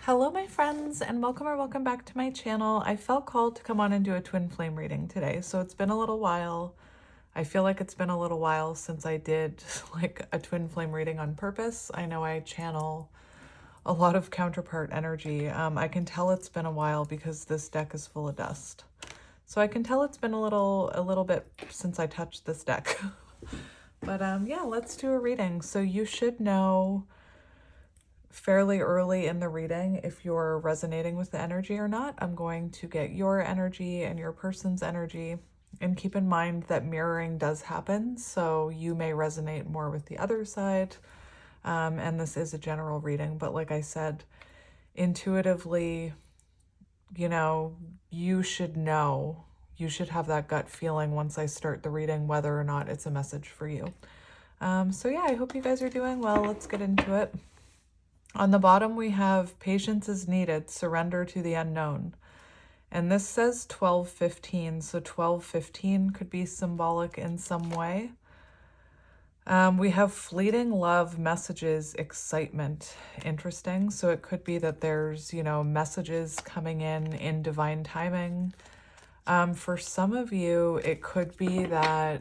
Hello my friends, and welcome back to my channel. I felt called to come on and do a twin flame reading today. So it's been a little while. I feel like it's been a little while since I did like a twin flame reading on purpose. I know I channel a lot of counterpart energy. I can tell it's been a while because this deck is full of dust. So I can tell it's been a little bit since I touched this deck. But yeah, let's do a reading. So you should know fairly early in the reading if you're resonating with the energy or not. I'm going to get your energy and your person's energy, and keep in mind that mirroring does happen, so you may resonate more with the other side. And this is a general reading, but like I said, intuitively, you should know, you should have that gut feeling once I start the reading whether or not it's a message for you. So yeah, I hope you guys are doing well. Let's get into it. On the bottom, we have patience is needed, surrender to the unknown. And this says 1215, so 1215 could be symbolic in some way. We have fleeting love, messages, excitement. Interesting. So it could be that there's, messages coming in divine timing. For some of you, it could be that,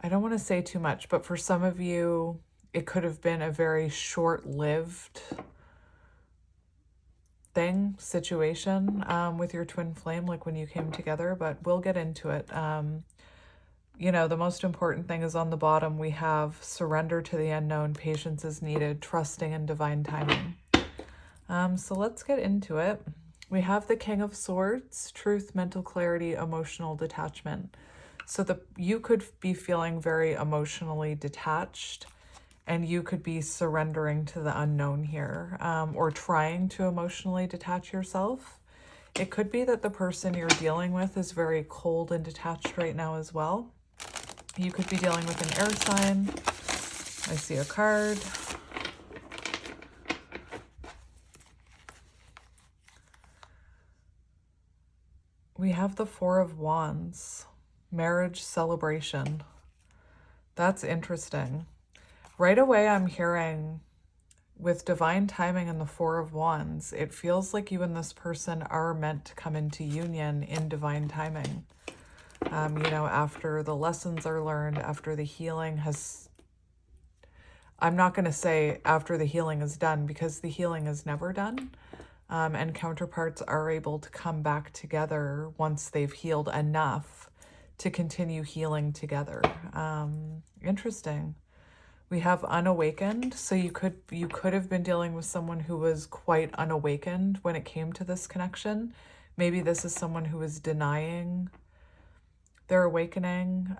I don't want to say too much, but for some of you, it could have been a very short-lived situation with your twin flame, like when you came together, but we'll get into it. The most important thing is on the bottom, we have surrender to the unknown, patience is needed, trusting in divine timing. So let's get into it. We have the King of Swords, truth, mental clarity, emotional detachment. So you could be feeling very emotionally detached, and you could be surrendering to the unknown here, or trying to emotionally detach yourself. It could be that the person you're dealing with is very cold and detached right now as well. You could be dealing with an air sign. I see a card. We have the Four of Wands, marriage celebration. That's interesting. Right away, I'm hearing with divine timing and the Four of Wands, it feels like you and this person are meant to come into union in divine timing. After the lessons are learned, after the healing has, I'm not going to say after the healing is done, because the healing is never done. And counterparts are able to come back together once they've healed enough to continue healing together. Interesting. We have unawakened. So you could have been dealing with someone who was quite unawakened when it came to this connection. Maybe this is someone who is denying their awakening.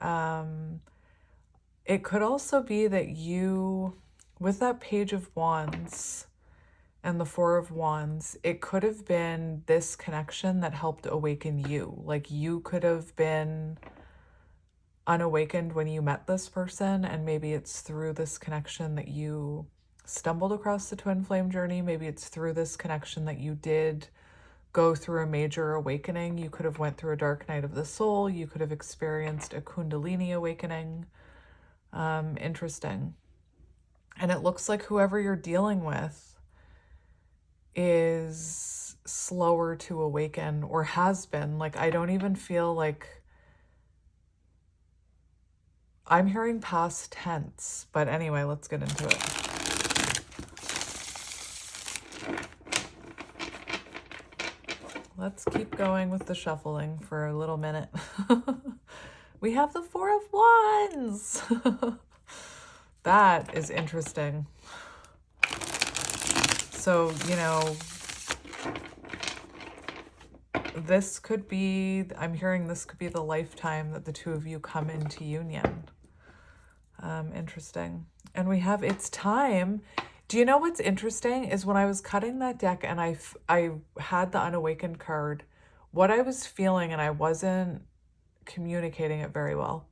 It could also be that you, with that Page of Wands and the Four of Wands, it could have been this connection that helped awaken you. Like you could have been unawakened when you met this person, and maybe it's through this connection that you stumbled across the twin flame journey. Maybe it's through this connection that you did go through a major awakening. You could have went through a dark night of the soul. You could have experienced a Kundalini awakening. Interesting. And it looks like whoever you're dealing with is slower to awaken, or has been. Like, I don't even feel like, I'm hearing past tense, but anyway, let's get into it. Let's keep going with the shuffling for a little minute. We have the Four of Wands. That is interesting. So, this could be, I'm hearing this could be the lifetime that the two of you come into union. Interesting. And we have it's time. Do you know what's interesting is when I was cutting that deck and I had the unawakened card, what I was feeling, and I wasn't communicating it very well,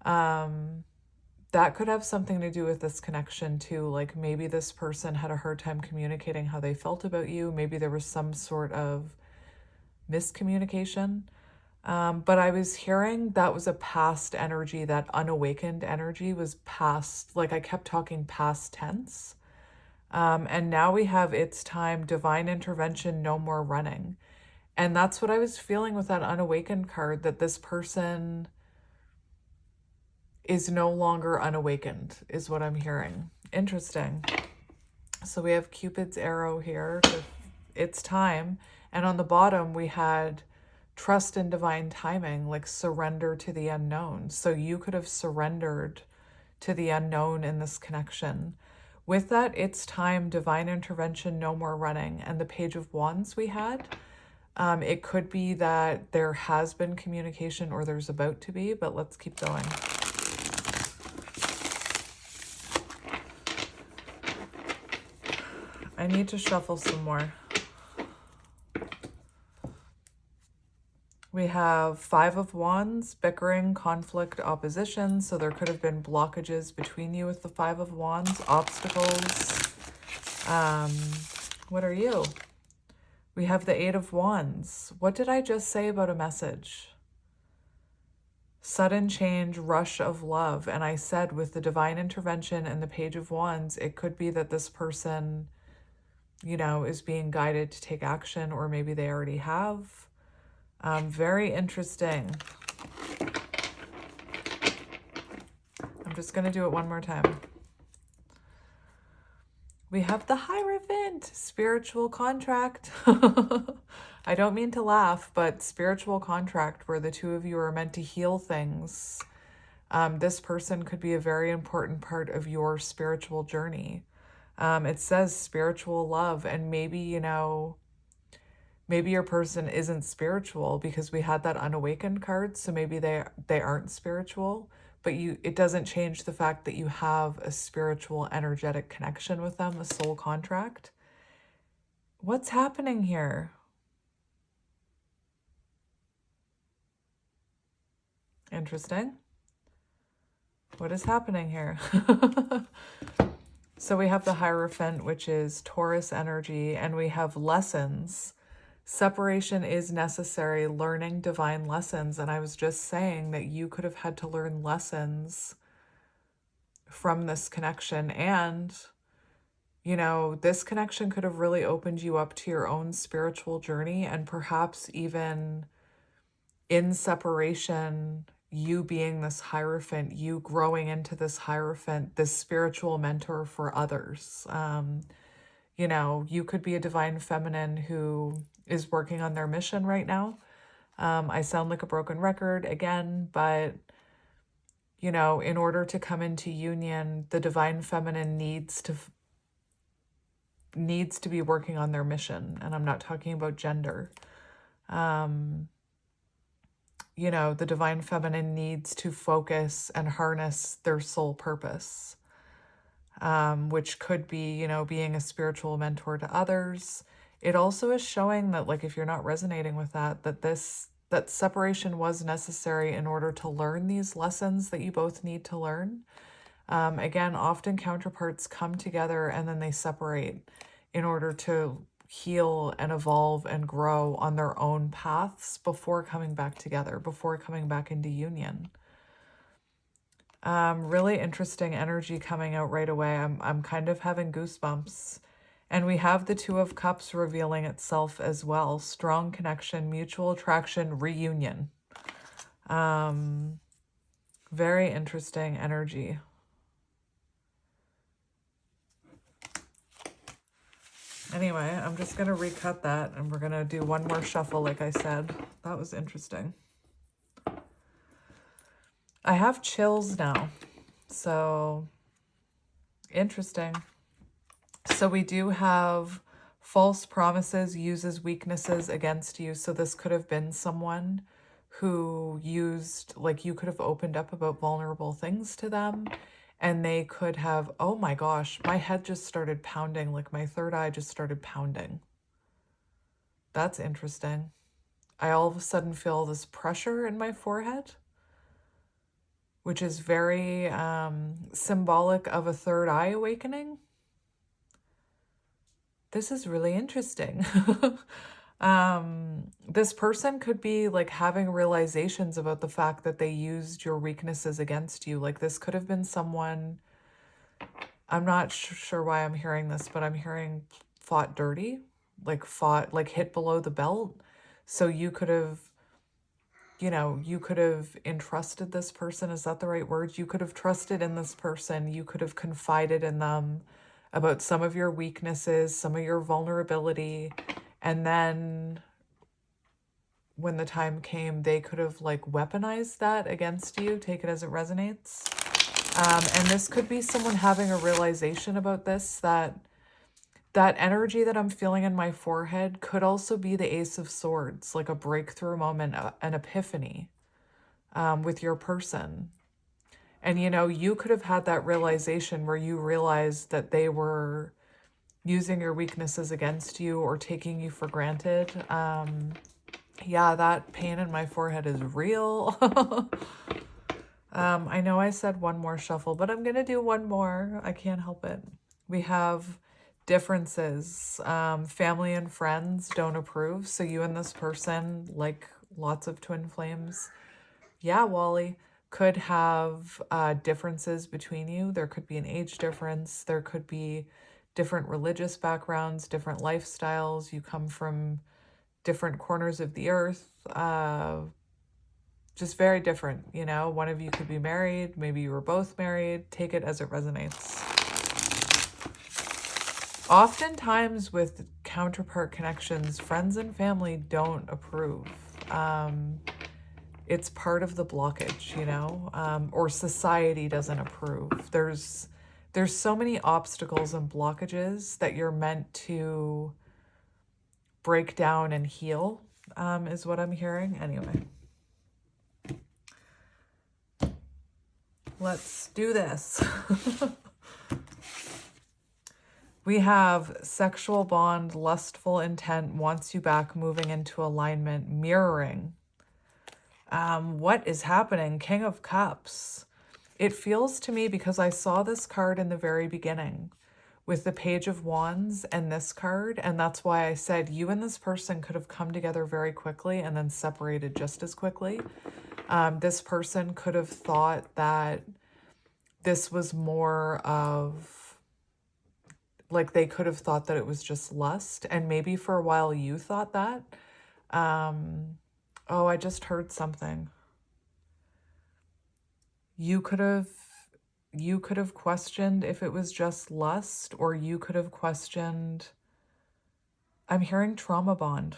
that could have something to do with this connection too. Like maybe this person had a hard time communicating how they felt about you. Maybe there was some sort of miscommunication. But I was hearing that was a past energy, that unawakened energy was past, like I kept talking past tense. And now we have it's time, divine intervention, no more running. And that's what I was feeling with that unawakened card, that this person is no longer unawakened, is what I'm hearing. Interesting. So we have Cupid's arrow here. It's time. And on the bottom, we had trust in divine timing, like surrender to the unknown. So you could have surrendered to the unknown in this connection. With that, it's time, divine intervention, no more running. And the Page of Wands we had, it could be that there has been communication or there's about to be, but let's keep going. I need to shuffle some more. We have Five of Wands, bickering, conflict, opposition. So there could have been blockages between you with the Five of Wands, obstacles. What are you? We have the Eight of Wands. What did I just say about a message? Sudden change, rush of love. And I said with the divine intervention and the Page of Wands, it could be that this person, you know, is being guided to take action, or maybe they already have. Very interesting. I'm just going to do it one more time. We have the Hierophant, spiritual contract. I don't mean to laugh, but spiritual contract where the two of you are meant to heal things. This person could be a very important part of your spiritual journey. It says spiritual love, and maybe, you know, maybe your person isn't spiritual because we had that unawakened card, so maybe they aren't spiritual, but it doesn't change the fact that you have a spiritual energetic connection with them, a soul contract. What's happening here? Interesting. What is happening here? So we have the Hierophant, which is Taurus energy, and we have lessons. Separation is necessary, learning divine lessons. And I was just saying that you could have had to learn lessons from this connection. And, you know, this connection could have really opened you up to your own spiritual journey, and perhaps even in separation, you being this Hierophant, you growing into this Hierophant, this spiritual mentor for others. You know, you could be a divine feminine who is working on their mission right now. I sound like a broken record again, but, you know, in order to come into union, the divine feminine needs to be working on their mission. And I'm not talking about gender. You know, the divine feminine needs to focus and harness their soul purpose, which could be, you know, being a spiritual mentor to others. It also is showing that, like, if you're not resonating with that, that separation was necessary in order to learn these lessons that you both need to learn. Again, often counterparts come together and then they separate in order to heal and evolve and grow on their own paths before coming back together, before coming back into union. Really interesting energy coming out right away. I'm kind of having goosebumps. And we have the Two of Cups revealing itself as well. Strong connection, mutual attraction, reunion. Very interesting energy. Anyway, I'm just going to recut that and we're going to do one more shuffle, like I said. That was interesting. I have chills now. So, interesting. So we do have false promises, uses weaknesses against you. So this could have been someone who used, like, you could have opened up about vulnerable things to them. And they could have, oh my gosh, my head just started pounding, like my third eye just started pounding. That's interesting. I all of a sudden feel this pressure in my forehead, which is very symbolic of a third eye awakening. This is really interesting. This person could be like having realizations about the fact that they used your weaknesses against you. Like this could have been someone I'm not sure why I'm hearing this, but I'm hearing fought dirty, like fought, like hit below the belt. So you could have, you know, you could have entrusted this person. Is that the right word? You could have trusted in this person. You could have confided in them about some of your weaknesses, some of your vulnerability. And then when the time came, they could have like weaponized that against you. Take it as it resonates. And this could be someone having a realization about this, that that energy that I'm feeling in my forehead could also be the Ace of Swords, like a breakthrough moment, an epiphany with your person. And, you know, you could have had that realization where you realized that they were using your weaknesses against you or taking you for granted. Yeah, that pain in my forehead is real. I know I said one more shuffle, but I'm going to do one more. I can't help it. We have differences. Family and friends don't approve. So you and this person, like lots of twin flames, yeah, Wally, could have differences between you. There could be an age difference. There could be different religious backgrounds, different lifestyles. You come from different corners of the earth. Just very different, you know. One of you could be married. Maybe you were both married. Take it as it resonates. Oftentimes with counterpart connections, friends and family don't approve. It's part of the blockage, you know, or society doesn't approve. There's so many obstacles and blockages that you're meant to break down and heal, is what I'm hearing. Anyway, let's do this. We have sexual bond, lustful intent, wants you back, moving into alignment, mirroring. What is happening? King of Cups. It feels to me, because I saw this card in the very beginning with the Page of Wands and this card, and that's why I said you and this person could have come together very quickly and then separated just as quickly. This person could have thought that this was more of, like, they could have thought that it was just lust, and maybe for a while you thought that. Oh, I just heard something. You could have questioned if it was just lust, or you could have questioned, I'm hearing trauma bond.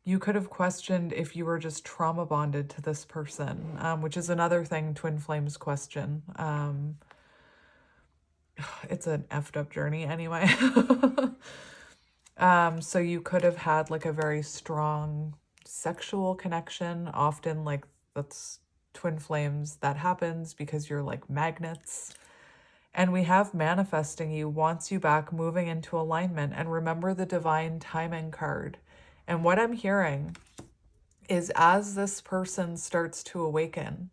You could have questioned if you were just trauma bonded to this person, which is another thing twin flames question. It's an effed up journey anyway. So you could have had like a very strong sexual connection. Often, like, that's twin flames, that happens because you're like magnets. And we have manifesting you, wants you back, moving into alignment. And remember the divine timing card. And what I'm hearing is, as this person starts to awaken,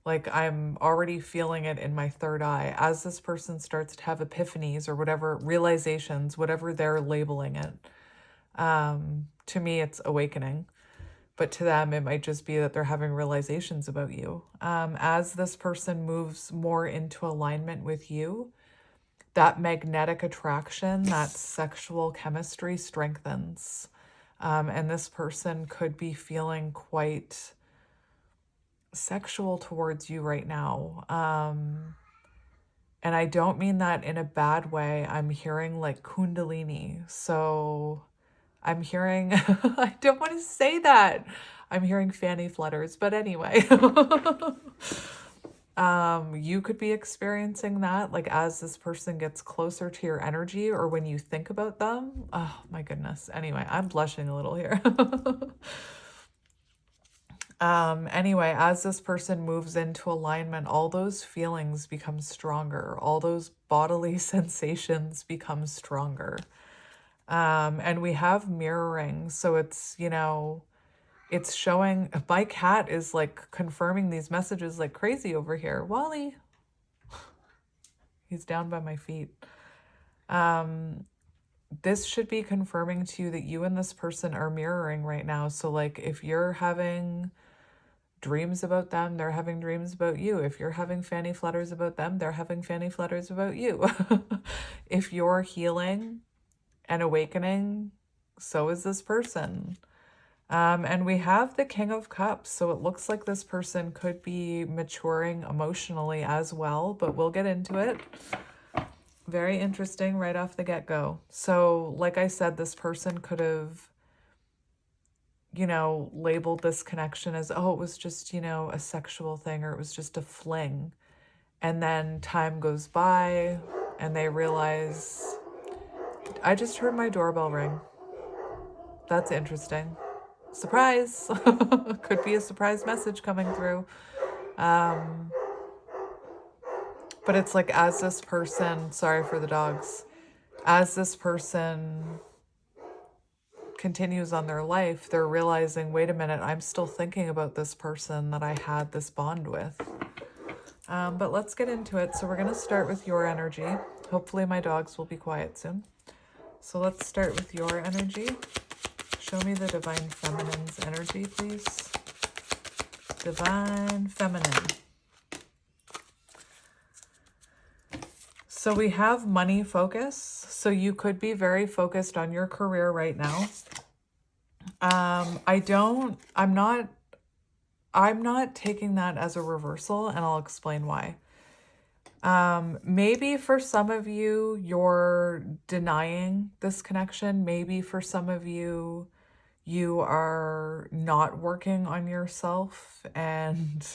like, I'm already feeling it in my third eye, as this person starts to have epiphanies or whatever, realizations, whatever they're labeling it. To me, it's awakening. But to them, it might just be that they're having realizations about you. As this person moves more into alignment with you, that magnetic attraction, that sexual chemistry strengthens. And this person could be feeling quite sexual towards you right now. And I don't mean that in a bad way. I'm hearing like Kundalini. So I'm hearing, I don't want to say that. I'm hearing fanny flutters, but anyway. You could be experiencing that, like, as this person gets closer to your energy, or when you think about them. Oh my goodness. Anyway, I'm blushing a little here. Anyway, as this person moves into alignment, all those feelings become stronger. All those bodily sensations become stronger. And we have mirroring. So it's, you know, it's showing, my cat is like confirming these messages like crazy over here. Wally, he's down by my feet. This should be confirming to you that you and this person are mirroring right now. So like, if you're having dreams about them, they're having dreams about you. If you're having fanny flutters about them, they're having fanny flutters about you. If you're healing and awakening, so is this person. And we have the King of Cups, so it looks like this person could be maturing emotionally as well, but we'll get into it. Very interesting right off the get-go. So, like I said, this person could have, you know, labeled this connection as, oh, it was just, you know, a sexual thing, or it was just a fling. And then time goes by and they realize, I just heard my doorbell ring. That's interesting. Surprise. Could be a surprise message coming through. But it's like, as this person, sorry for the dogs, as this person continues on their life, they're realizing, wait a minute, I'm still thinking about this person that I had this bond with. But let's get into it. So we're going to start with your energy. Hopefully my dogs will be quiet soon. So let's start with your energy. Show me the Divine Feminine's energy, please. Divine Feminine. So we have money focus. So you could be very focused on your career right now. I'm not taking that as a reversal, and I'll explain why. Maybe for some of you, you're denying this connection. Maybe for some of you, you are not working on yourself and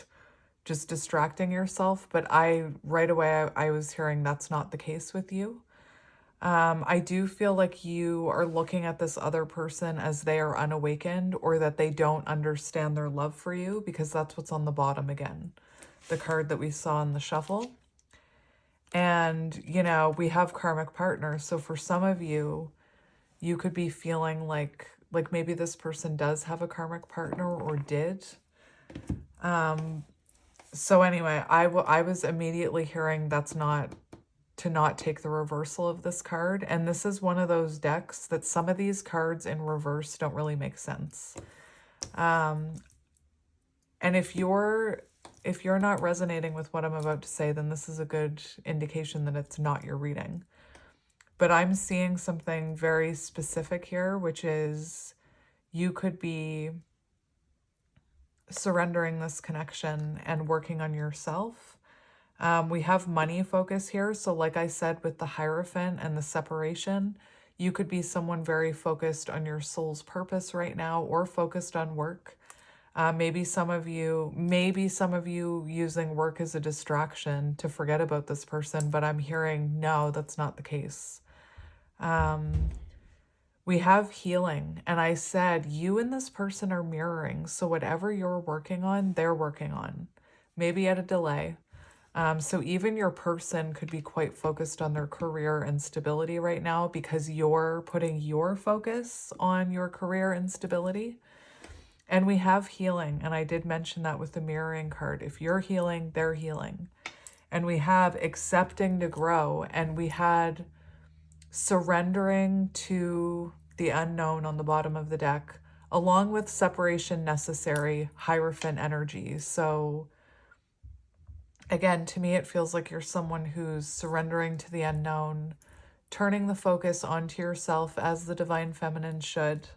just distracting yourself. But right away, I was hearing that's not the case with you. I do feel like you are looking at this other person as they are unawakened, or that they don't understand their love for you, because that's what's on the bottom again, the card that we saw in the shuffle. And, you know, we have karmic partners. So for some of you, you could be feeling like maybe this person does have a karmic partner or did. So anyway, I was immediately hearing that's not to not take the reversal of this card. And this is one of those decks that some of these cards in reverse don't really make sense. And if you're not resonating with what I'm about to say, then this is a good indication that it's not your reading. But I'm seeing something very specific here, which is you could be surrendering this connection and working on yourself. We have money focus here. So like I said, with the Hierophant and the separation, you could be someone very focused on your soul's purpose right now, or focused on work. Maybe some of you using work as a distraction to forget about this person, but I'm hearing, no, that's not the case. We have healing, and I said, you and this person are mirroring. So whatever you're working on, they're working on, maybe at a delay. So even your person could be quite focused on their career and stability right now, because you're putting your focus on your career and stability. And we have healing, and I did mention that with the mirroring card. If you're healing, they're healing. And we have accepting to grow, and we had surrendering to the unknown on the bottom of the deck, along with separation necessary, Hierophant energy. So again, to me, it feels like you're someone who's surrendering to the unknown, turning the focus onto yourself as the Divine Feminine should,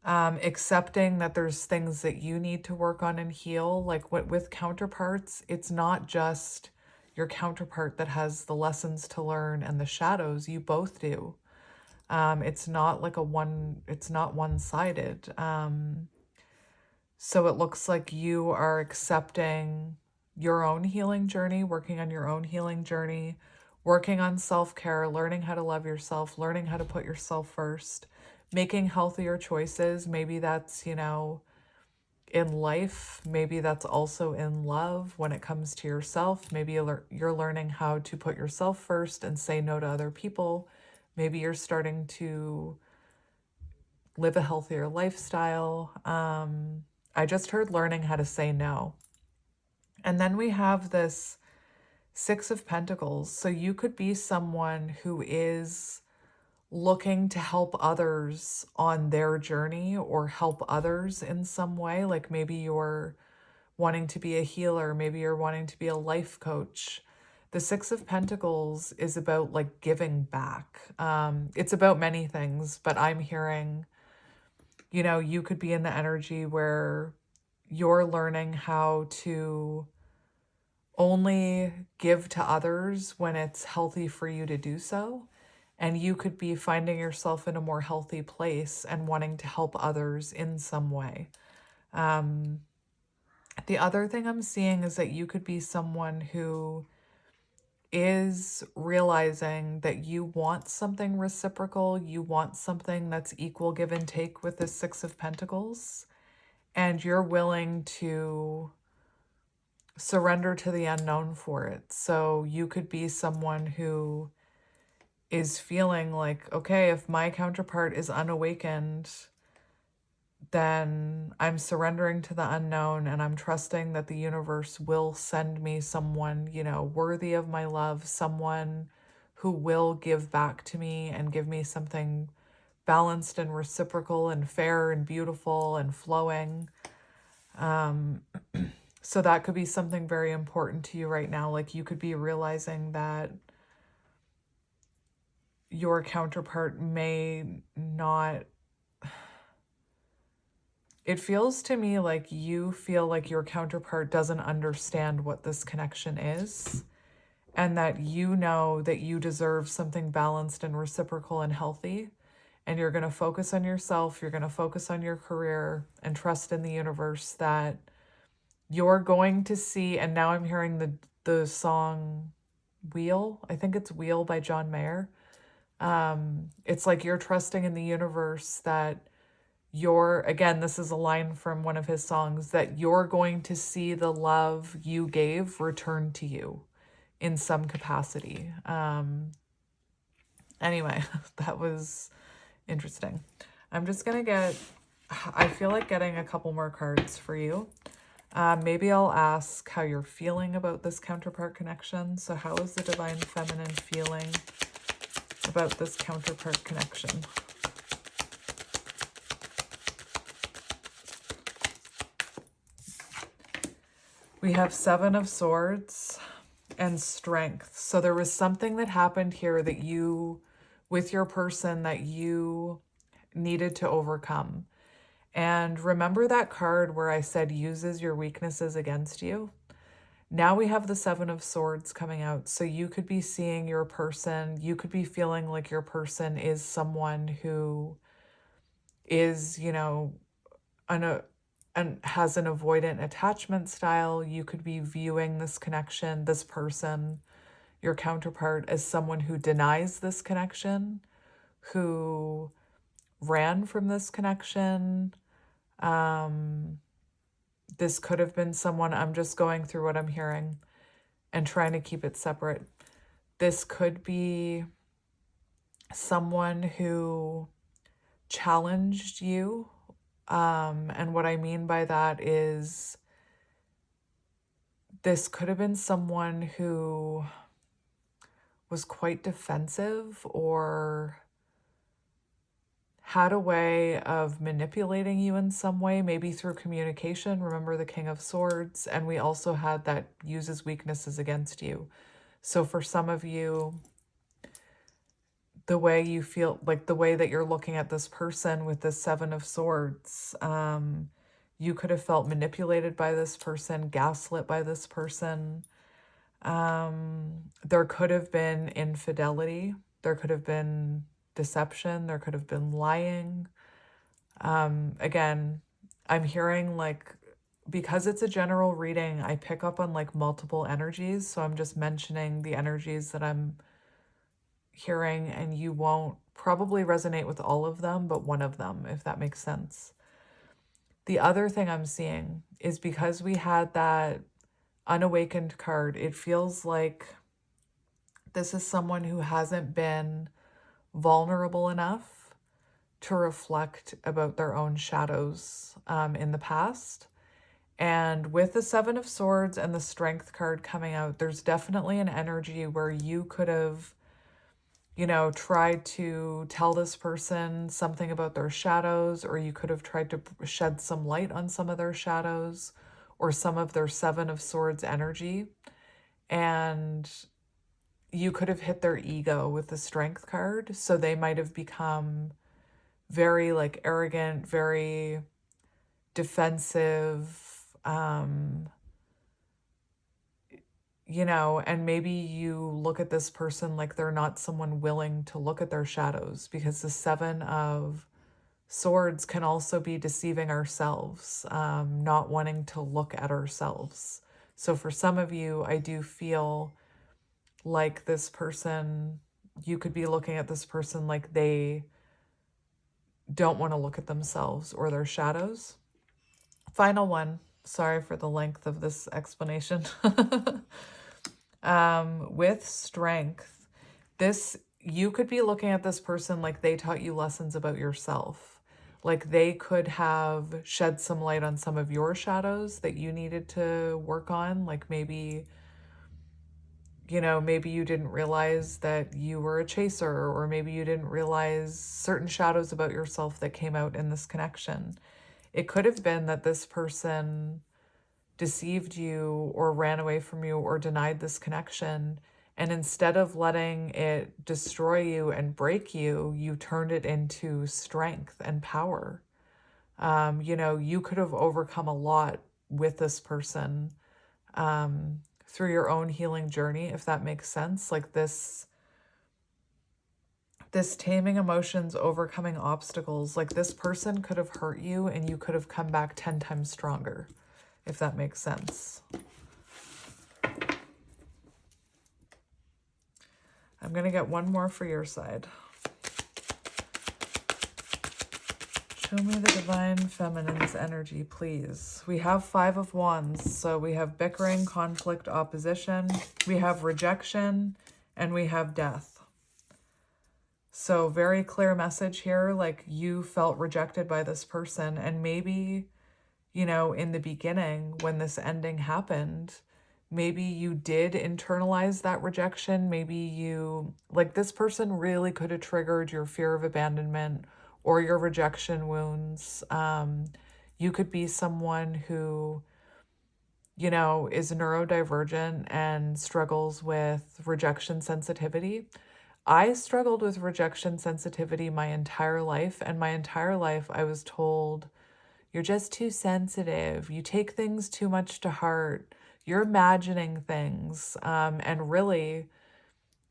accepting that there's things that you need to work on and heal. Like with counterparts, it's not just your counterpart that has the lessons to learn and the shadows. You both do. It's not like it's not one-sided. So it looks like you are accepting your own healing journey, working on your own healing journey, working on self-care, learning how to love yourself, learning how to put yourself first, making healthier choices. Maybe that's, you know, in life. Maybe that's also in love when it comes to yourself. Maybe you're learning how to put yourself first and say no to other people. Maybe you're starting to live a healthier lifestyle. I just heard learning how to say no. And then we have this Six of Pentacles. So you could be someone who is looking to help others on their journey, or help others in some way. Like maybe you're wanting to be a healer. Maybe you're wanting to be a life coach. The Six of Pentacles is about like giving back. It's about many things, but I'm hearing, you know, you could be in the energy where you're learning how to only give to others when it's healthy for you to do so. And you could be finding yourself in a more healthy place and wanting to help others in some way. The other thing I'm seeing is that you could be someone who is realizing that you want something reciprocal, you want something that's equal give and take with the Six of Pentacles, and you're willing to surrender to the unknown for it. So you could be someone who is feeling like, okay, if my counterpart is unawakened, then I'm surrendering to the unknown and I'm trusting that the universe will send me someone, you know, worthy of my love, someone who will give back to me and give me something balanced and reciprocal and fair and beautiful and flowing. So that could be something very important to you right now. Like you could be realizing that your counterpart may not. It feels to me like you feel like your counterpart doesn't understand what this connection is, and that you know that you deserve something balanced and reciprocal and healthy. And you're going to focus on yourself, you're going to focus on your career, and trust in the universe that you're going to see. And now I'm hearing the song Wheel. I think it's Wheel by John Mayer. It's like you're trusting in the universe that again, this is a line from one of his songs, that you're going to see the love you gave return to you in some capacity. Anyway, that was interesting. I'm just going to I feel like getting a couple more cards for you. Maybe I'll ask how you're feeling about this counterpart connection. So how is the Divine Feminine feeling about this counterpart connection? We have Seven of Swords and Strength. So there was something that happened here that with your person, that you needed to overcome. And remember that card where I said uses your weaknesses against you? Now we have the Seven of Swords coming out. So you could be seeing your person, you could be feeling like your person is someone who is, you know, and has an avoidant attachment style. You could be viewing this connection, this person, your counterpart, as someone who denies this connection, who ran from this connection. This could have been someone, I'm just going through what I'm hearing and trying to keep it separate. This could be someone who challenged you. And what I mean by that is this could have been someone who was quite defensive or had a way of manipulating you in some way, maybe through communication. Remember the King of Swords. And we also had that uses weaknesses against you. So for some of you, the way you feel, like the way that you're looking at this person with the Seven of Swords, you could have felt manipulated by this person, gaslit by this person. There could have been infidelity. There could have been deception. There could have been lying. Again, I'm hearing like, because it's a general reading, I pick up on like multiple energies. So I'm just mentioning the energies that I'm hearing, and you won't probably resonate with all of them, but one of them, if that makes sense. The other thing I'm seeing is because we had that unawakened card, it feels like this is someone who hasn't been vulnerable enough to reflect about their own shadows in the past. And with the Seven of Swords and the Strength card coming out, there's definitely an energy where you could have, you know, tried to tell this person something about their shadows, or you could have tried to shed some light on some of their shadows, or some of their Seven of Swords energy. And you could have hit their ego with the Strength card. So they might have become very like arrogant, very defensive, you know, and maybe you look at this person like they're not someone willing to look at their shadows, because the Seven of Swords can also be deceiving ourselves, not wanting to look at ourselves. So for some of you, I do feel like this person, you could be looking at this person like they don't want to look at themselves or their shadows. Final one. Sorry for the length of this explanation. With Strength, you could be looking at this person like they taught you lessons about yourself. Like they could have shed some light on some of your shadows that you needed to work on. Like maybe, you know, maybe you didn't realize that you were a chaser, or maybe you didn't realize certain shadows about yourself that came out in this connection. It could have been that this person deceived you or ran away from you or denied this connection. And instead of letting it destroy you and break you, you turned it into strength and power. You know, you could have overcome a lot with this person through your own healing journey, if that makes sense. Like this taming emotions, overcoming obstacles, like this person could have hurt you and you could have come back 10 times stronger, if that makes sense. I'm going to get one more for your side. Show me the Divine Feminine's energy, please. We have Five of Wands. So we have bickering, conflict, opposition. We have rejection, and we have death. So very clear message here. Like you felt rejected by this person. And maybe, you know, in the beginning when this ending happened, maybe you did internalize that rejection. Maybe you, like this person really could have triggered your fear of abandonment or your rejection wounds. You could be someone who, you know, is neurodivergent and struggles with rejection sensitivity. I struggled with rejection sensitivity my entire life, and my entire life I was told, you're just too sensitive. You take things too much to heart. You're imagining things. And really,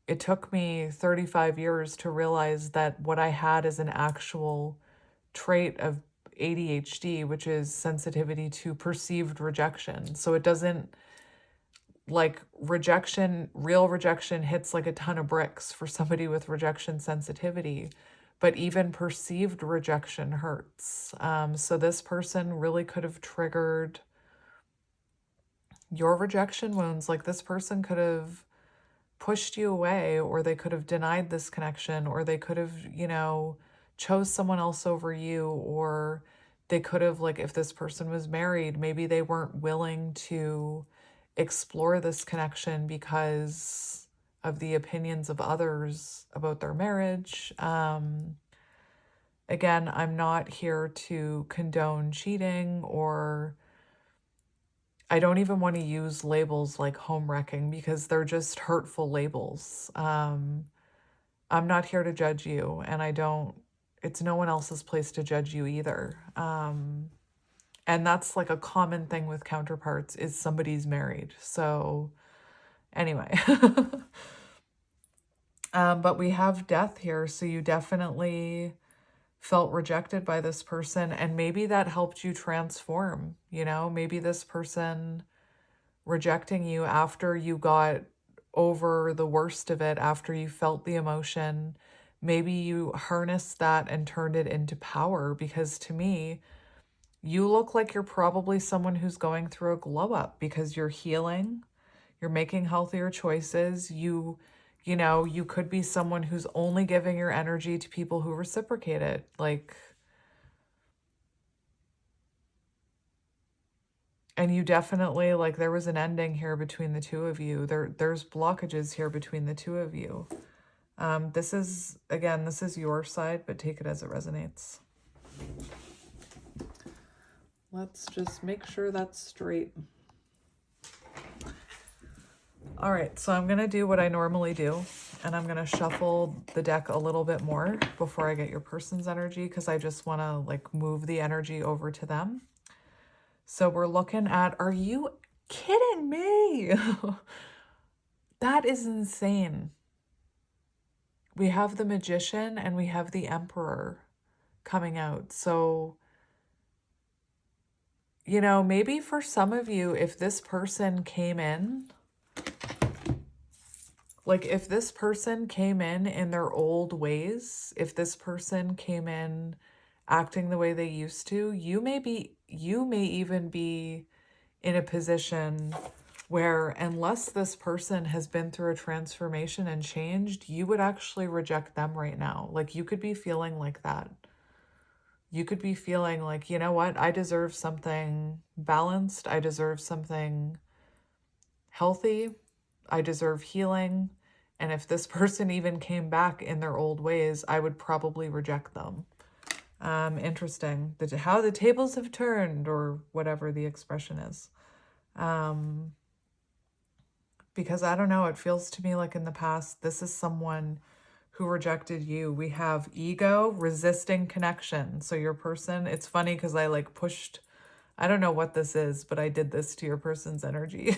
it took me 35 years to realize that what I had is an actual trait of ADHD, which is sensitivity to perceived rejection. So it doesn't, like rejection, real rejection hits like a ton of bricks for somebody with rejection sensitivity, but even perceived rejection hurts. So this person really could have triggered your rejection wounds. Like this person could have pushed you away, or they could have denied this connection, or they could have, you know, chose someone else over you, or they could have, like if this person was married, maybe they weren't willing to explore this connection because of the opinions of others about their marriage. Again, I'm not here to condone cheating, or I don't even want to use labels like home wrecking because they're just hurtful labels. I'm not here to judge you, and it's no one else's place to judge you either. And that's like a common thing with counterparts, is somebody's married. So anyway, but we have death here. So you definitely felt rejected by this person, and maybe that helped you transform. You know, maybe this person rejecting you after you got over the worst of it, after you felt the emotion, maybe you harnessed that and turned it into power. Because to me, you look like you're probably someone who's going through a glow up, because you're healing, you're making healthier choices. You know, you could be someone who's only giving your energy to people who reciprocate it. Like, and you definitely, like, there was an ending here between the two of you. There's blockages here between the two of you. This is, again, this is your side, but take it as it resonates. Let's just make sure that's straight. All right, so I'm going to do what I normally do, and I'm going to shuffle the deck a little bit more before I get your person's energy, because I just want to like move the energy over to them. So we're looking at, are you kidding me? That is insane. We have the Magician and we have the Emperor coming out. So, you know, maybe for some of you, if this person came in, like if this person came in their old ways, if this person came in acting the way they used to, you may even be in a position where, unless this person has been through a transformation and changed, you would actually reject them right now. Like you could be feeling like that. You could be feeling like, you know what? I deserve something balanced. I deserve something healthy. I deserve healing. And if this person even came back in their old ways, I would probably reject them. Interesting. How the tables have turned, or whatever the expression is. Because I don't know, it feels to me like in the past, this is someone who rejected you. We have ego, resisting connection. So your person, it's funny because I like pushed, I don't know what this is, but I did this to your person's energy.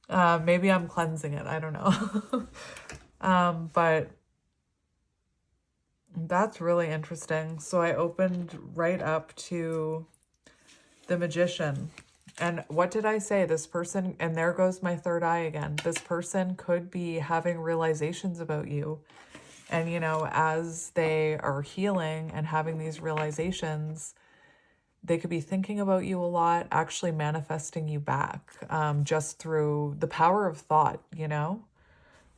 Maybe I'm cleansing it. I don't know. But that's really interesting. So I opened right up to the Magician. And what did I say? This person, and there goes my third eye again. This person could be having realizations about you. And, you know, as they are healing and having these realizations, they could be thinking about you a lot, actually manifesting you back, just through the power of thought, you know?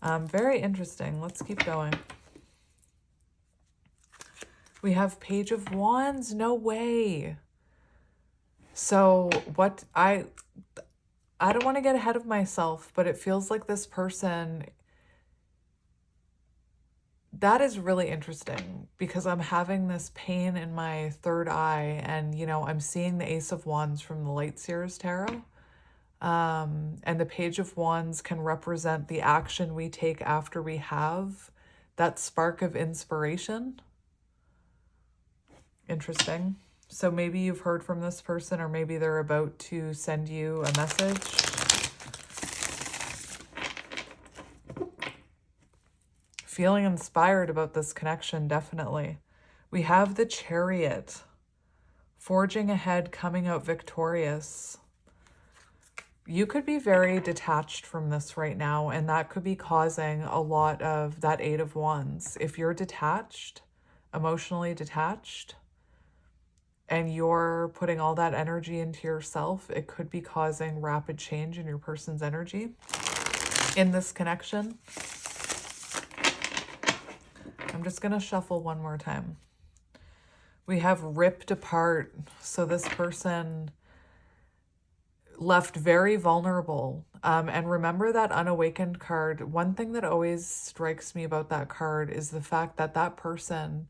Very interesting. Let's keep going. We have Page of Wands. No way. So what I don't want to get ahead of myself, but it feels like this person, that is really interesting because I'm having this pain in my third eye, and, you know, I'm seeing the Ace of Wands from the Light Seers Tarot. And the Page of Wands can represent the action we take after we have that spark of inspiration. Interesting. So maybe you've heard from this person, or maybe they're about to send you a message. Feeling inspired about this connection, definitely. We have the Chariot. Forging ahead, coming out victorious. You could be very detached from this right now, and that could be causing a lot of that Eight of Wands. If you're detached, emotionally detached, and you're putting all that energy into yourself, it could be causing rapid change in your person's energy in this connection. I'm just going to shuffle one more time. We have ripped apart. So this person left very vulnerable. And remember that unawakened card. One thing that always strikes me about that card is the fact that that person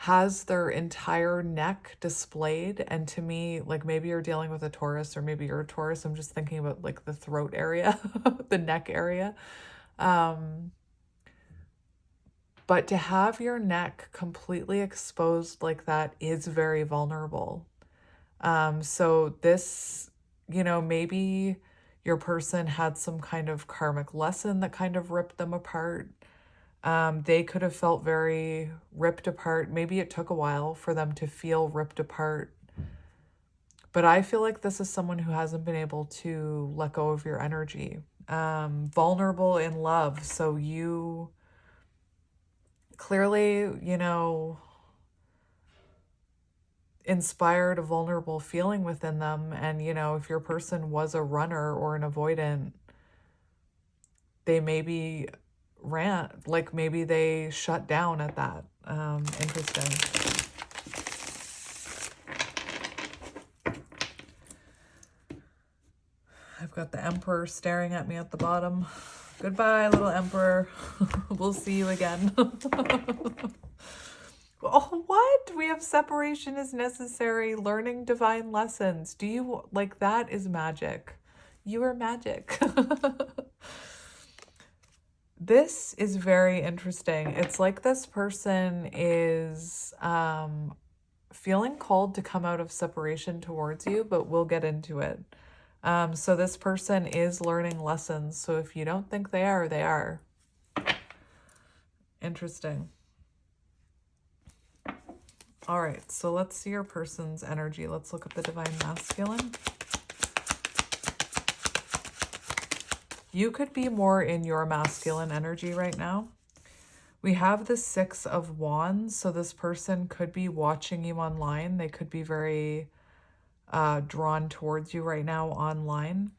has their entire neck displayed. And to me, like, maybe you're dealing with a Taurus, or maybe you're a Taurus. I'm just thinking about like the throat area, the neck area. But to have your neck completely exposed like that is very vulnerable. So this, you know, maybe your person had some kind of karmic lesson that kind of ripped them apart. They could have felt very ripped apart. Maybe it took a while for them to feel ripped apart. But I feel like this is someone who hasn't been able to let go of your energy. Vulnerable in love. So you clearly, you know, inspired a vulnerable feeling within them. And, you know, if your person was a runner or an avoidant, they maybe ran, like maybe they shut down at that. Interesting. I've got the Emperor staring at me at the bottom. Goodbye, little Emperor. We'll see you again. Oh, what? We have separation is necessary, learning divine lessons. Do you like that is magic? You are magic. This is very interesting. It's like this person is feeling called to come out of separation towards you, but we'll get into it. So this person is learning lessons. So if you don't think they are, they are. Interesting. All right, so let's see your person's energy. Let's look at the divine masculine. You could be more in your masculine energy right now. We have the Six of Wands, so this person could be watching you online. They could be very drawn towards you right now online.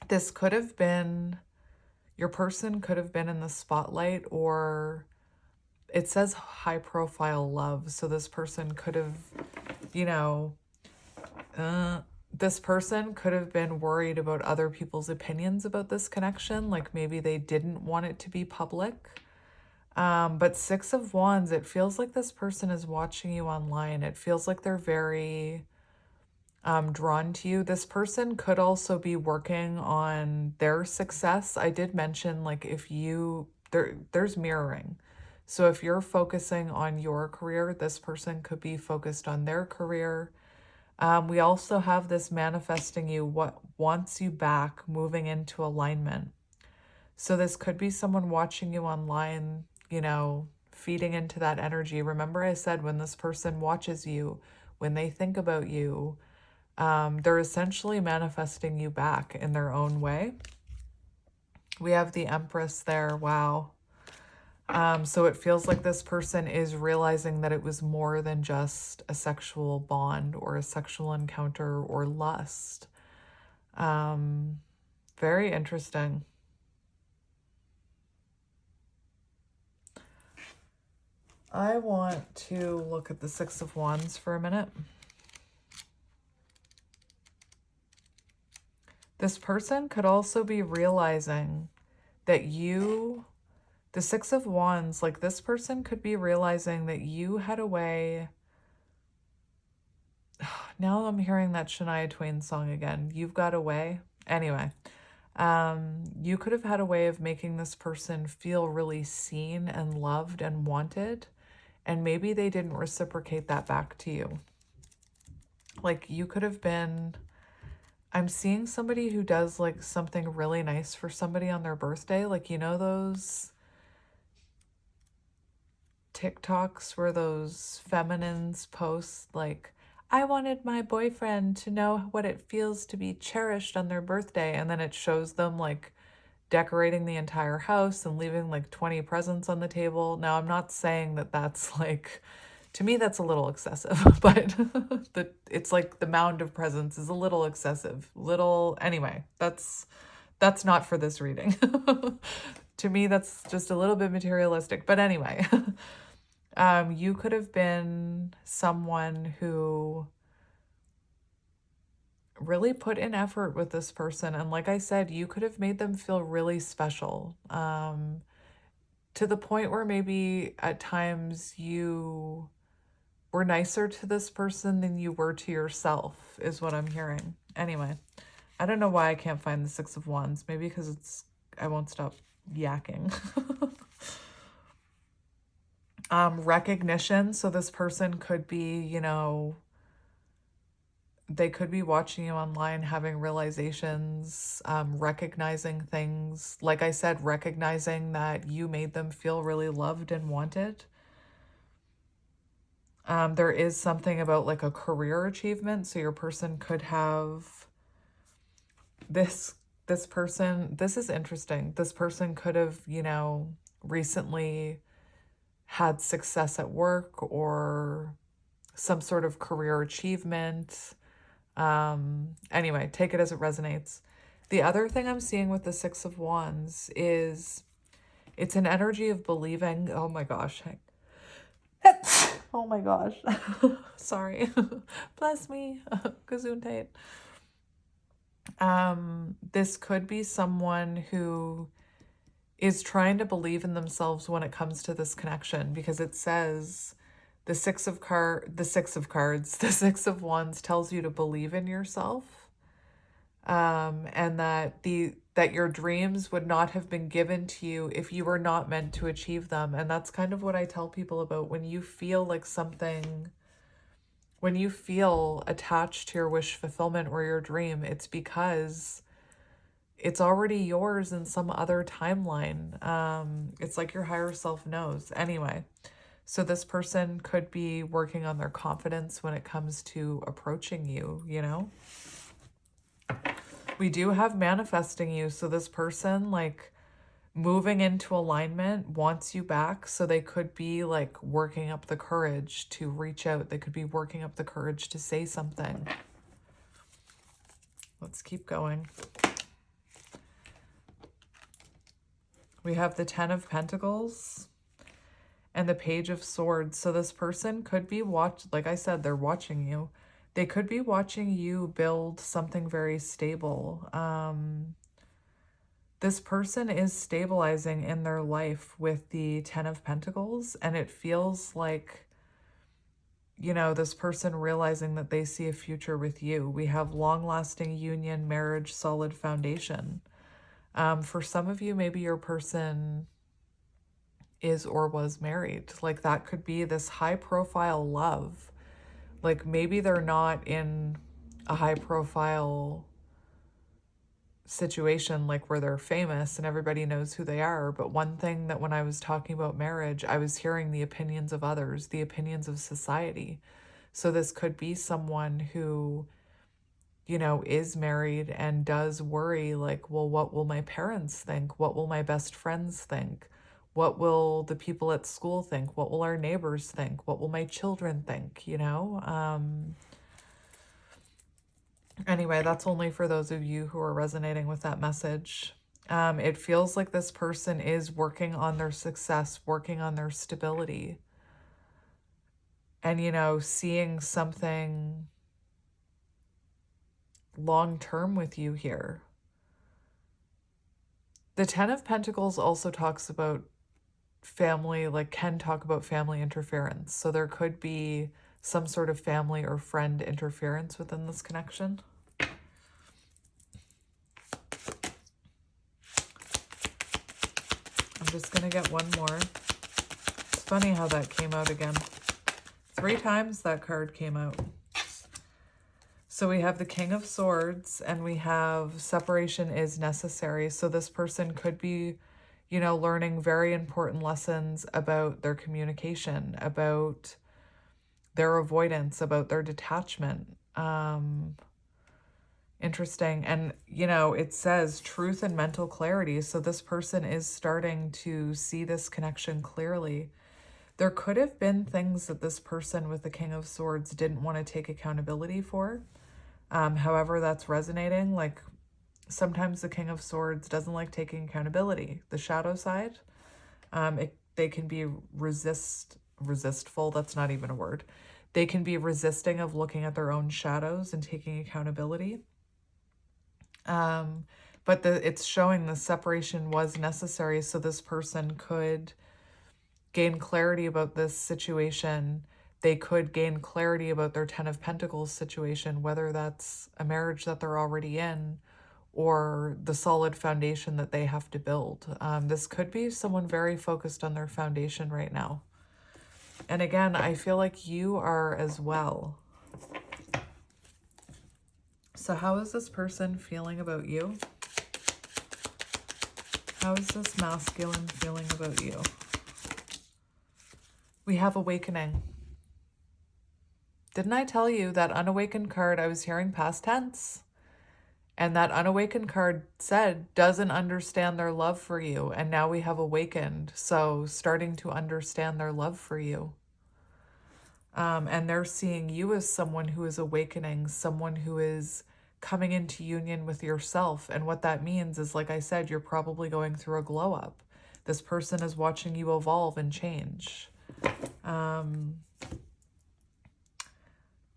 This could have been, your person could have been in the spotlight, or it says high profile love. So this person could have, you know, this person could have been worried about other people's opinions about this connection. Like maybe they didn't want it to be public. But Six of Wands, it feels like this person is watching you online. It feels like they're very drawn to you. This person could also be working on their success. I did mention like if you, there's mirroring. So if you're focusing on your career, this person could be focused on their career. We also have this manifesting you, what wants you back, moving into alignment. So this could be someone watching you online, you know, feeding into that energy. Remember I said when this person watches you, when they think about you, they're essentially manifesting you back in their own way. We have the Empress there. Wow. So it feels like this person is realizing that it was more than just a sexual bond or a sexual encounter or lust. Very interesting. I want to look at the Six of Wands for a minute. This person could also be realizing that you, the Six of Wands, like this person could be realizing that you had a way. Now I'm hearing that Shania Twain song again. You've got a way. Anyway, you could have had a way of making this person feel really seen and loved and wanted. And maybe they didn't reciprocate that back to you. Like you could have been, I'm seeing somebody who does like something really nice for somebody on their birthday. Like, you know, those TikToks where those feminines post like, I wanted my boyfriend to know what it feels to be cherished on their birthday. And then it shows them like decorating the entire house and leaving like 20 presents on the table. Now, I'm not saying that that's like, to me, that's a little excessive, but it's like the mound of presents is a little excessive. Anyway, that's not for this reading. To me, that's just a little bit materialistic. But anyway, you could have been someone who really put in effort with this person. And like I said, you could have made them feel really special, to the point where maybe at times you were nicer to this person than you were to yourself, is what I'm hearing. Anyway, I don't know why I can't find the Six of Wands. Maybe because I won't stop yakking. Recognition. So this person could be, you know, they could be watching you online, having realizations, recognizing things. Like I said, recognizing that you made them feel really loved and wanted. There is something about like a career achievement. So your person could have this person. This is interesting. This person could have, you know, recently had success at work or some sort of career achievement. Anyway, take it as it resonates. The other thing I'm seeing with the Six of Wands is it's an energy of believing. Oh my gosh. Oh my gosh. Sorry. Bless me. Gesundheit. This could be someone who is trying to believe in themselves when it comes to this connection, because it says The Six of Cards, the Six of Wands tells you to believe in yourself, and that your dreams would not have been given to you if you were not meant to achieve them. And that's kind of what I tell people about when you feel like something, when you feel attached to your wish fulfillment or your dream, it's because it's already yours in some other timeline. It's like your higher self knows. Anyway, so this person could be working on their confidence when it comes to approaching you, you know? We do have manifesting you. So this person, like, moving into alignment wants you back. So they could be like working up the courage to reach out. They could be working up the courage to say something. Let's keep going. We have the Ten of Pentacles and the Page of Swords. So this person could be like I said, they're watching you. They could be watching you build something very stable. This person is stabilizing in their life with the Ten of Pentacles, and it feels like, you know, this person realizing that they see a future with you. We have long-lasting union, marriage, solid foundation. For some of you, maybe your person is or was married. Like, that could be this high-profile love. Like, maybe they're not in a high-profile situation like where they're famous and everybody knows who they are, but one thing that when I was talking about marriage, I was hearing the opinions of others, the opinions of society. So this could be someone who, you know, is married and does worry, like, well, what will my parents think? What will my best friends think? What will the people at school think? What will our neighbors think? What will my children think, you know? Anyway, that's only for those of you who are resonating with that message. It feels like this person is working on their success, working on their stability, and, you know, seeing something long-term with you here. The Ten of Pentacles also talks about family, like can talk about family interference. So there could be some sort of family or friend interference within this connection. I'm just going to get one more. It's funny how that came out again. 3 times that card came out. So we have the King of Swords and we have separation is necessary. So this person could be, you know, learning very important lessons about their communication, about their avoidance, about their detachment. Interesting. And, you know, it says truth and mental clarity. So this person is starting to see this connection clearly. There could have been things that this person with the King of Swords didn't want to take accountability for. However, that's resonating. Like, sometimes the King of Swords doesn't like taking accountability. The shadow side, they can be resistful. That's not even a word. They can be resisting of looking at their own shadows and taking accountability. But it's showing the separation was necessary so this person could gain clarity about this situation. They could gain clarity about their Ten of Pentacles situation, whether that's a marriage that they're already in or the solid foundation that they have to build. This could be someone very focused on their foundation right now. And again, I feel like you are as well. So how is this person feeling about you? How is this masculine feeling about you? We have awakening. Didn't I tell you that unawakened card, I was hearing past tense? And that unawakened card said, doesn't understand their love for you. And now we have awakened. So starting to understand their love for you. And they're seeing you as someone who is awakening, someone who is coming into union with yourself. And what that means is, like I said, you're probably going through a glow up. This person is watching you evolve and change.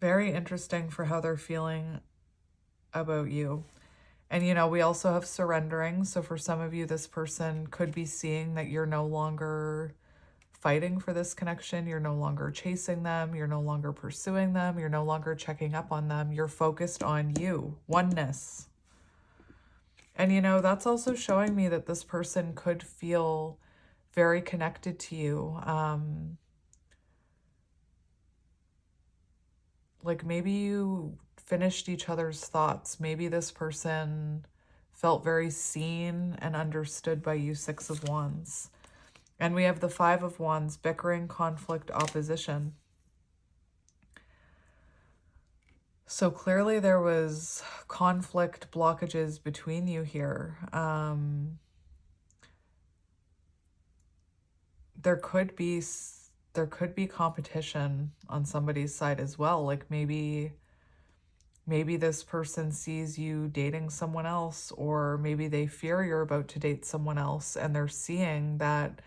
Very interesting for how they're feeling about you. And, you know, we also have surrendering. So for some of you, this person could be seeing that you're no longer fighting for this connection. You're no longer chasing them. You're no longer pursuing them. You're no longer checking up on them. You're focused on you, oneness. And, you know, that's also showing me that this person could feel very connected to you. Like maybe you finished each other's thoughts. Maybe this person felt very seen and understood by you, Six of Wands. And we have the Five of Wands, bickering, conflict, opposition. So clearly there was conflict, blockages between you here. There could be competition on somebody's side as well. Like maybe this person sees you dating someone else, or maybe they fear you're about to date someone else and they're seeing that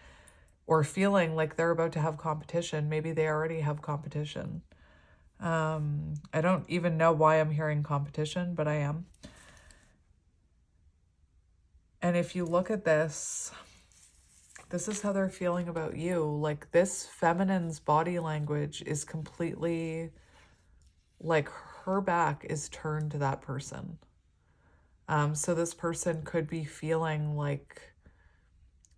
or feeling like they're about to have competition. Maybe they already have competition. I don't even know why I'm hearing competition, but I am. And if you look at this, this is how they're feeling about you. Like this feminine's body language is completely like her back is turned to that person. So this person could be feeling like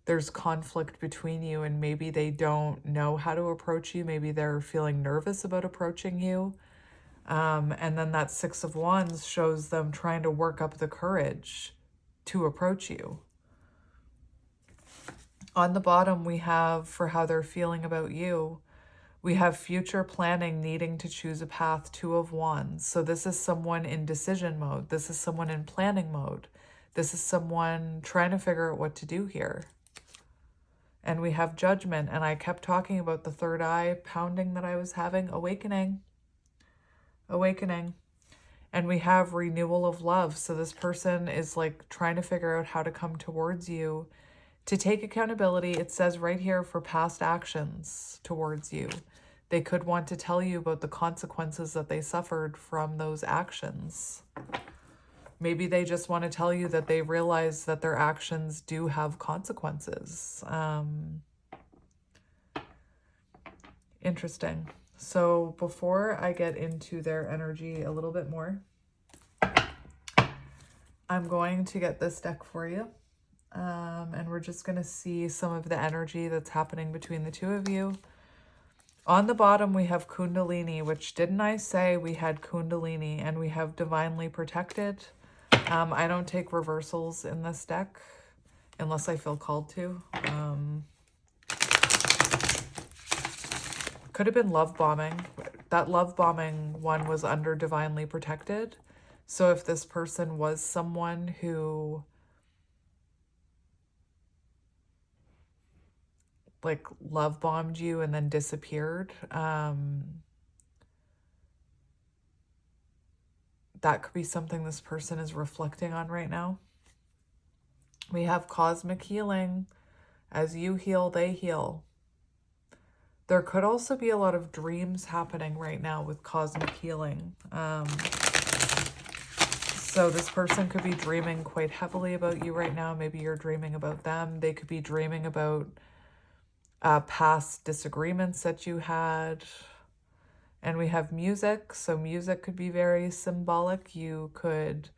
there's conflict between you and maybe they don't know how to approach you. Maybe they're feeling nervous about approaching you. And then that Six of Wands shows them trying to work up the courage to approach you. On the bottom, we have for how they're feeling about you, we have future planning, needing to choose a path, Two of Wands. So this is someone in decision mode. This is someone in planning mode. This is someone trying to figure out what to do here. And we have Judgment. And I kept talking about the third eye pounding that I was having. Awakening. Awakening. And we have renewal of love. So this person is like trying to figure out how to come towards you to take accountability. It says right here for past actions towards you. They could want to tell you about the consequences that they suffered from those actions. Maybe they just want to tell you that they realize that their actions do have consequences. Interesting. So before I get into their energy a little bit more, I'm going to get this deck for you. And we're just going to see some of the energy that's happening between the two of you. On the bottom, we have Kundalini, which didn't I say we had Kundalini, and we have Divinely Protected. I don't take reversals in this deck unless I feel called to. Could have been love bombing. That love bombing one was under Divinely Protected. So if this person was someone who like love bombed you and then disappeared, that could be something this person is reflecting on right now. We have cosmic healing. As you heal, they heal. There could also be a lot of dreams happening right now with cosmic healing. So this person could be dreaming quite heavily about you right now. Maybe you're dreaming about them. They could be dreaming about past disagreements that you had. And we have music. So music could be very symbolic. You could,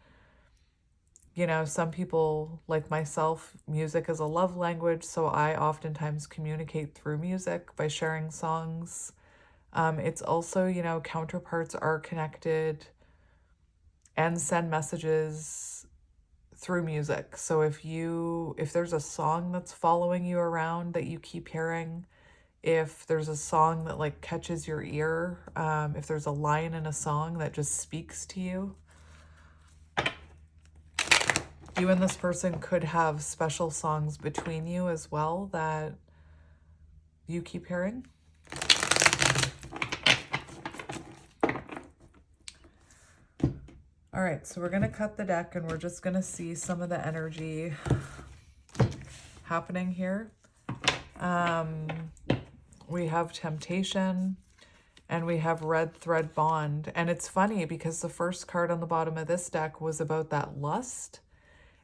you know, some people like myself, music is a love language. So I oftentimes communicate through music by sharing songs. It's also, you know, counterparts are connected and send messages through music. So if there's a song that's following you around that you keep hearing, if there's a song that like catches your ear, if there's a line in a song that just speaks to you, you and this person could have special songs between you as well that you keep hearing. All right, so we're going to cut the deck and we're just going to see some of the energy happening here. We have Temptation and we have Red Thread Bond. And it's funny because the first card on the bottom of this deck was about that lust.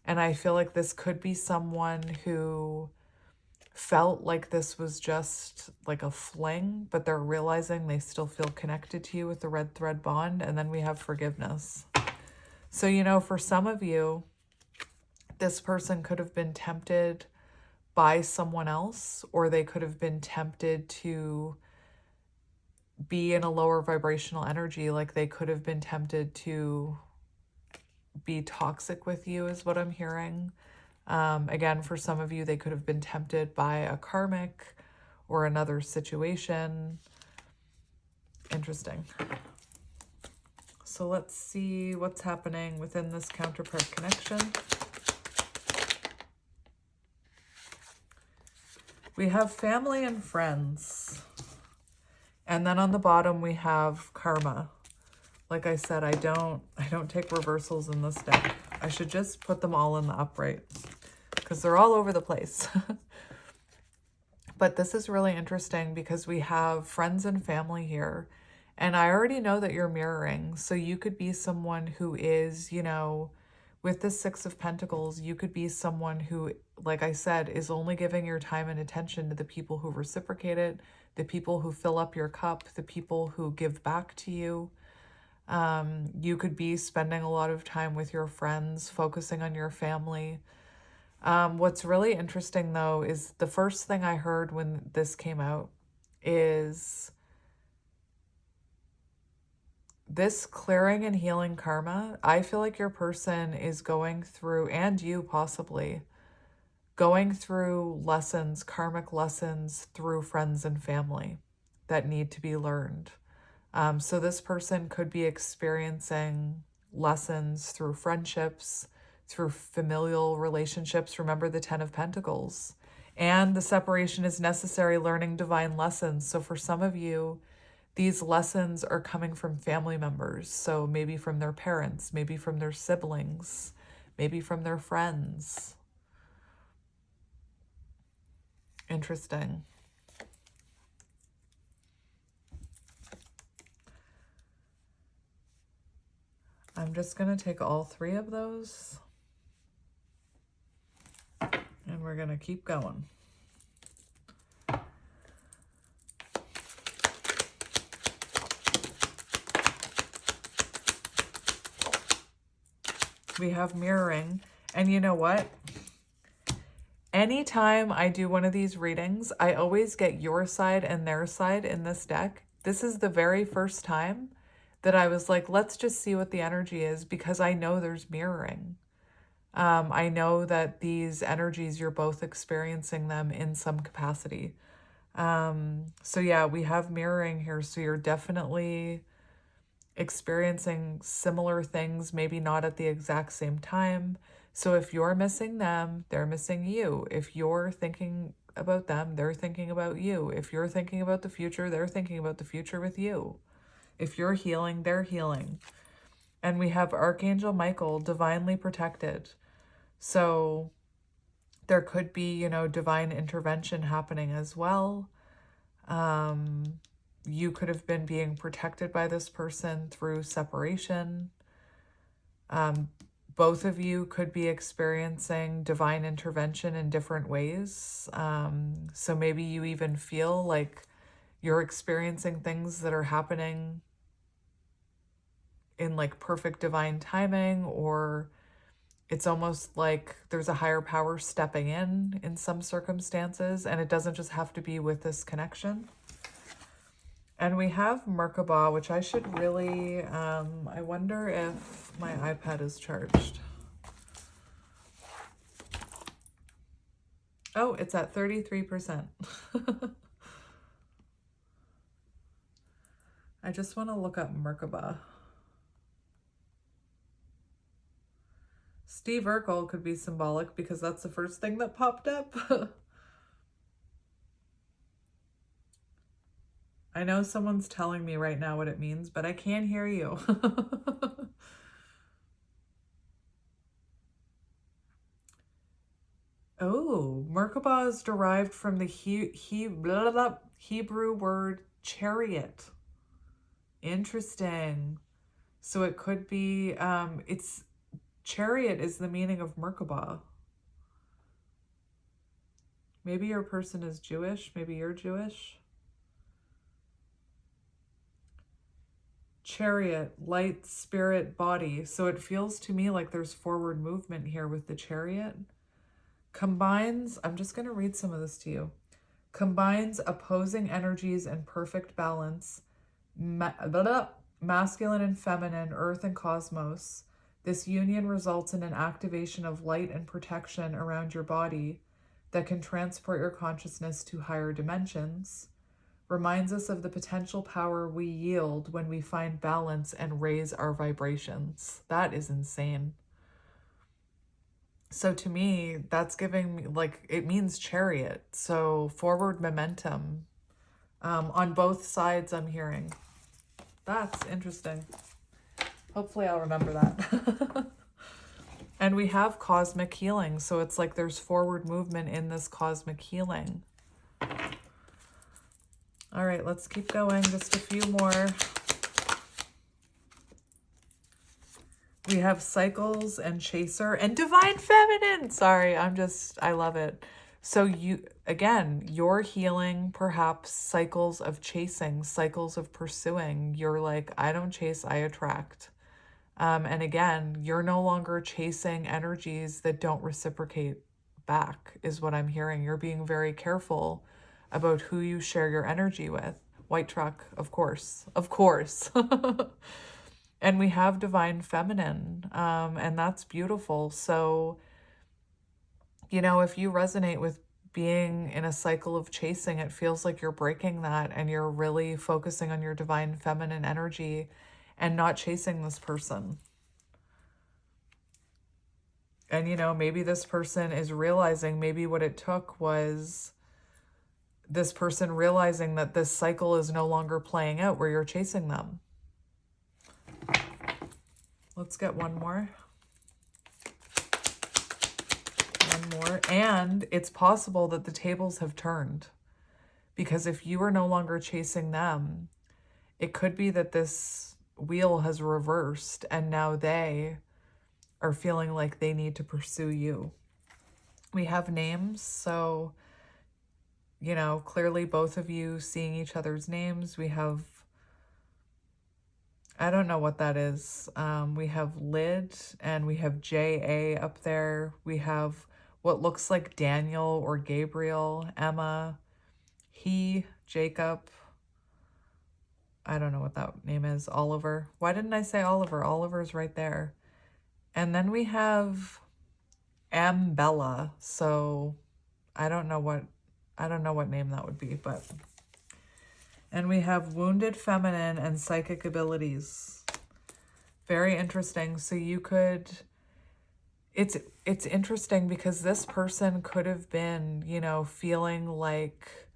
And I feel like this could be someone who felt like this was just like a fling, but they're realizing they still feel connected to you with the red thread bond. And then we have forgiveness. So, you know, for some of you, this person could have been tempted by someone else, or they could have been tempted to be in a lower vibrational energy. Like they could have been tempted to be toxic with you, is what I'm hearing. Again, for some of you, they could have been tempted by a karmic or another situation. Interesting. So let's see what's happening within this counterpart connection. We have family and friends. And then on the bottom we have karma. Like I said, I don't take reversals in this deck. I should just put them all in the upright because they're all over the place. But this is really interesting because we have friends and family here. And I already know that you're mirroring. So you could be someone who is, you know, with the Six of Pentacles, you could be someone who, like I said, is only giving your time and attention to the people who reciprocate it, the people who fill up your cup, the people who give back to you. You could be spending a lot of time with your friends, focusing on your family. What's really interesting, though, is the first thing I heard when this came out is this clearing and healing karma. I feel like your person is going through, and you possibly, going through lessons, karmic lessons through friends and family that need to be learned. So this person could be experiencing lessons through friendships, through familial relationships. Remember the 10 of Pentacles. And the separation is necessary, learning divine lessons. So for some of you, these lessons are coming from family members. So maybe from their parents, maybe from their siblings, maybe from their friends. Interesting. I'm just going to take all three of those and we're going to keep going. We have mirroring. And you know what? Anytime I do one of these readings, I always get your side and their side in this deck. This is the very first time that I was like, let's just see what the energy is, because I know there's mirroring. I know that these energies, you're both experiencing them in some capacity. So yeah, we have mirroring here. So you're definitely experiencing similar things, maybe not at the exact same time. So if you're missing them, they're missing you. If you're thinking about them, they're thinking about you. If you're thinking about the future, they're thinking about the future with you. If you're healing, they're healing. And we have Archangel Michael, divinely protected. So there could be, you know, divine intervention happening as well. You could have been being protected by this person through separation. Both of you could be experiencing divine intervention in different ways. So maybe you even feel like you're experiencing things that are happening in like perfect divine timing, or it's almost like there's a higher power stepping in some circumstances, and it doesn't just have to be with this connection. And we have Merkaba, which I should really, I wonder if my iPad is charged. Oh, it's at 33%. I just want to look up Merkaba. Steve Urkel could be symbolic because that's the first thing that popped up. I know someone's telling me right now what it means, but I can't hear you. Oh, Merkaba is derived from the Hebrew word chariot. Interesting. So it could be, chariot is the meaning of Merkaba. Maybe your person is Jewish. Maybe you're Jewish. Chariot, light, spirit, body. So it feels to me like there's forward movement here with the chariot. Combines, I'm just going to read some of this to you. Combines opposing energies in perfect balance, masculine and feminine, earth and cosmos. This union results in an activation of light and protection around your body that can transport your consciousness to higher dimensions. Reminds us of the potential power we yield when we find balance and raise our vibrations. That is insane. So to me, that's giving me, like, it means chariot. So forward momentum on both sides, I'm hearing. That's interesting. Hopefully I'll remember that. And we have cosmic healing. So it's like there's forward movement in this cosmic healing. All right, let's keep going. Just a few more. We have cycles and chaser and divine feminine. Sorry, I love it. So you, again, you're healing perhaps cycles of chasing, cycles of pursuing. You're like, I don't chase, I attract. And again, you're no longer chasing energies that don't reciprocate back, is what I'm hearing. You're being very careful about who you share your energy with. White truck, of course, of course. And we have divine feminine, and that's beautiful. So, you know, if you resonate with being in a cycle of chasing, it feels like you're breaking that and you're really focusing on your divine feminine energy and not chasing this person. And, you know, maybe this person is realizing, maybe what it took was this person realizing that this cycle is no longer playing out where you're chasing them. Let's get one more. One more. And it's possible that the tables have turned. Because if you are no longer chasing them, it could be that this wheel has reversed and now they are feeling like they need to pursue you. We have names, so, you know, clearly both of you seeing each other's names. We have, I don't know what that is. We have Lid and we have J.A. up there. We have what looks like Daniel or Gabriel, Emma, he, Jacob. I don't know what that name is. Oliver. Why didn't I say Oliver? Oliver's right there. And then we have Ambella. So I don't know what name that would be, but. And we have wounded feminine and psychic abilities. Very interesting. So you could, it's interesting because this person could have been, you know, feeling like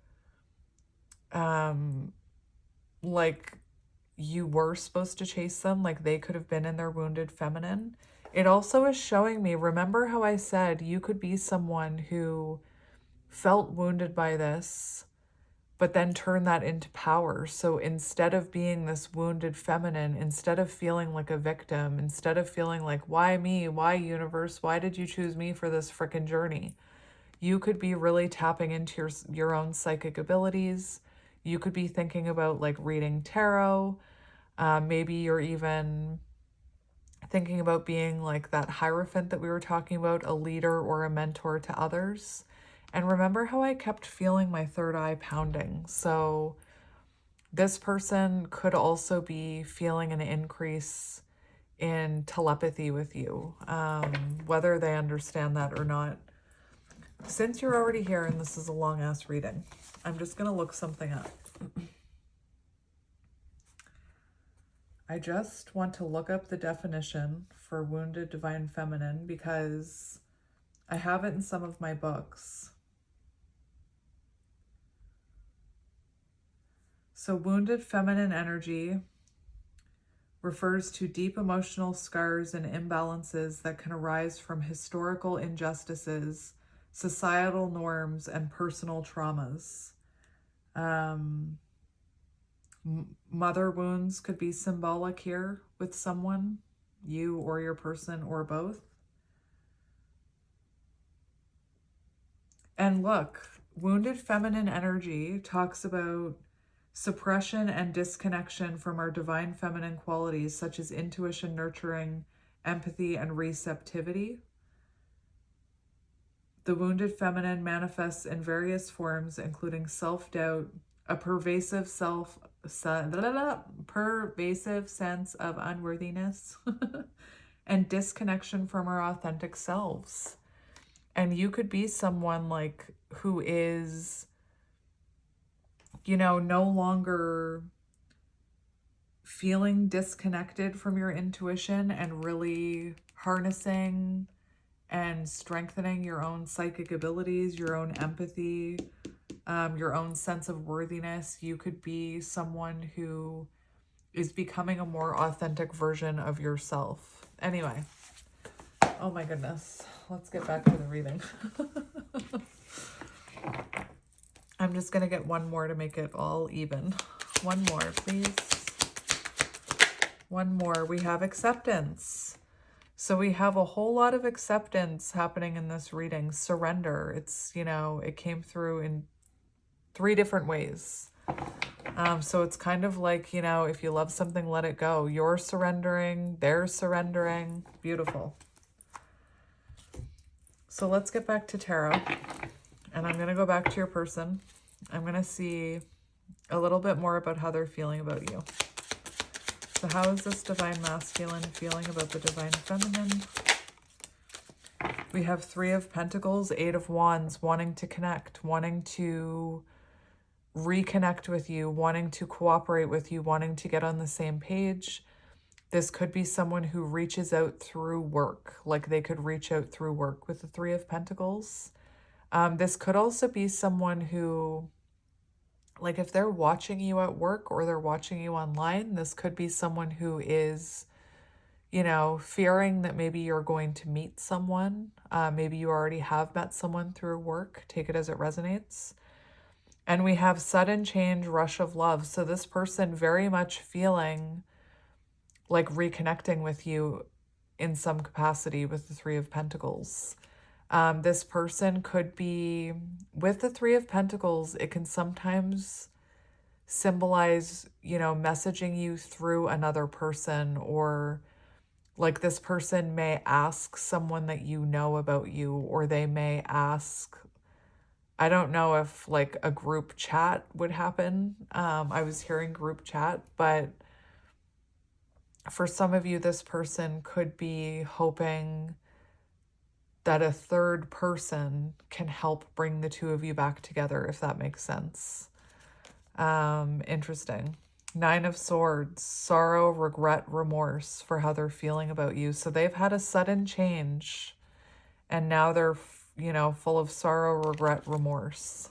you were supposed to chase them, like they could have been in their wounded feminine. It also is showing me, remember how I said you could be someone who felt wounded by this, but then turn that into power. So instead of being this wounded feminine, instead of feeling like a victim, instead of feeling like, why me? Why universe? Why did you choose me for this frickin' journey? You could be really tapping into your own psychic abilities. You could be thinking about like reading tarot. Maybe you're even thinking about being like that Hierophant that we were talking about, a leader or a mentor to others. And remember how I kept feeling my third eye pounding. So this person could also be feeling an increase in telepathy with you, whether they understand that or not. Since you're already here and this is a long ass reading, I'm just going to look something up. I just want to look up the definition for wounded divine feminine because I have it in some of my books. So wounded feminine energy refers to deep emotional scars and imbalances that can arise from historical injustices, societal norms, and personal traumas. Mother wounds could be symbolic here with someone, you or your person or both. And look, wounded feminine energy talks about suppression and disconnection from our divine feminine qualities, such as intuition, nurturing, empathy, and receptivity. The wounded feminine manifests in various forms, including self-doubt, a pervasive pervasive sense of unworthiness, and disconnection from our authentic selves. And you could be someone like who is, you know, no longer feeling disconnected from your intuition and really harnessing and strengthening your own psychic abilities, your own empathy, your own sense of worthiness. You could be someone who is becoming a more authentic version of yourself. Anyway, oh my goodness. Let's get back to the reading. I'm just going to get one more to make it all even. One more, please. One more. We have acceptance. So we have a whole lot of acceptance happening in this reading. Surrender. It's, you know, it came through in 3 different ways. So it's kind of like, you know, if you love something, let it go. You're surrendering. They're surrendering. Beautiful. So let's get back to tarot. And I'm going to go back to your person. I'm going to see a little bit more about how they're feeling about you. So how is this divine masculine feeling about the divine feminine? We have 3 of Pentacles, 8 of Wands, wanting to connect, wanting to reconnect with you, wanting to cooperate with you, wanting to get on the same page. This could be someone who reaches out through work, like they could reach out through work with the 3 of Pentacles. This could also be someone who, like if they're watching you at work or they're watching you online, this could be someone who is, you know, fearing that maybe you're going to meet someone. Maybe you already have met someone through work. Take it as it resonates. And we have sudden change, rush of love. So this person very much feeling like reconnecting with you in some capacity with the 3 of Pentacles. This person could be, with the 3 of Pentacles, it can sometimes symbolize, you know, messaging you through another person, or like this person may ask someone that you know about you, or they may ask, I don't know if like a group chat would happen. I was hearing group chat, but for some of you, this person could be hoping that a third person can help bring the 2 of you back together, if that makes sense. Interesting. 9 of Swords, sorrow, regret, remorse for how they're feeling about you. So they've had a sudden change and now they're, you know, full of sorrow, regret, remorse.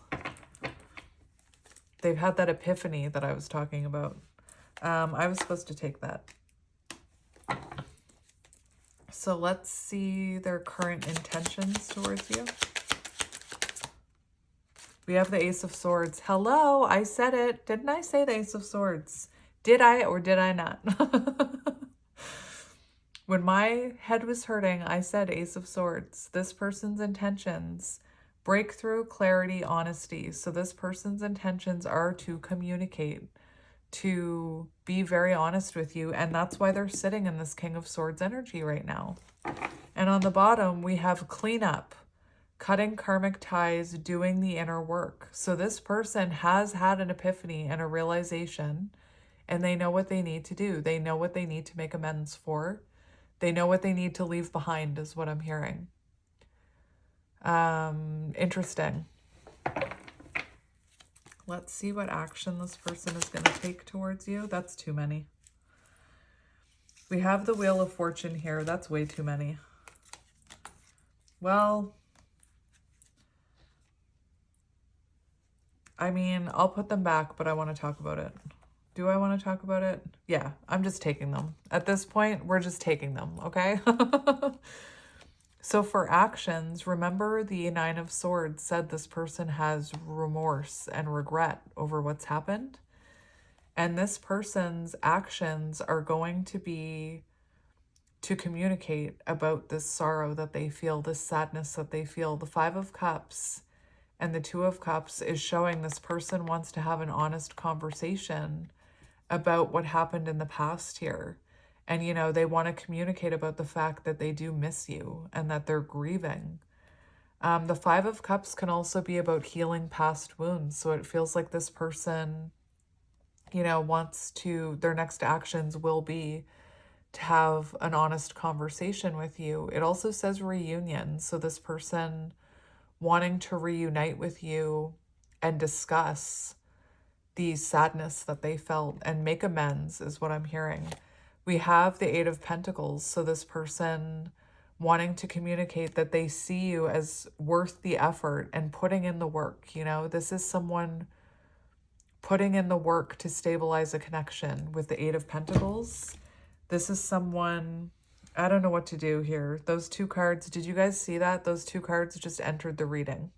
They've had that epiphany that I was talking about. I was supposed to take that. So let's see their current intentions towards you. We have the Ace of Swords. Hello, I said it. Didn't I say the Ace of Swords? Did I or did I not? When my head was hurting, I said Ace of Swords. This person's intentions, breakthrough, clarity, honesty. So this person's intentions are to communicate, to be very honest with you, and that's why they're sitting in this King of Swords energy right now. And on the bottom, we have cleanup, cutting karmic ties, doing the inner work. So this person has had an epiphany and a realization, and they know what they need to do. They know what they need to make amends for. They know what they need to leave behind, is what I'm hearing. Interesting. Let's see what action this person is going to take towards you. That's too many. We have the Wheel of Fortune here. That's way too many. Well, I mean, I'll put them back, but I want to talk about it. Do I want to talk about it? Yeah, I'm just taking them. At this point, we're just taking them, okay? So for actions, remember the 9 of Swords said this person has remorse and regret over what's happened. And this person's actions are going to be to communicate about this sorrow that they feel, this sadness that they feel. The 5 of Cups and the Two of Cups is showing this person wants to have an honest conversation about what happened in the past here. And, you know, they want to communicate about the fact that they do miss you and that they're grieving. The Five of Cups can also be about healing past wounds. So it feels like this person, you know, wants to, their next actions will be to have an honest conversation with you. It also says reunion. So this person wanting to reunite with you and discuss the sadness that they felt and make amends is what I'm hearing. We have the Eight of Pentacles. So this person wanting to communicate that they see you as worth the effort and putting in the work. You know, this is someone putting in the work to stabilize a connection with the Eight of Pentacles. This is someone, I don't know what to do here. Those two cards, did you guys see that? Those two cards just entered the reading.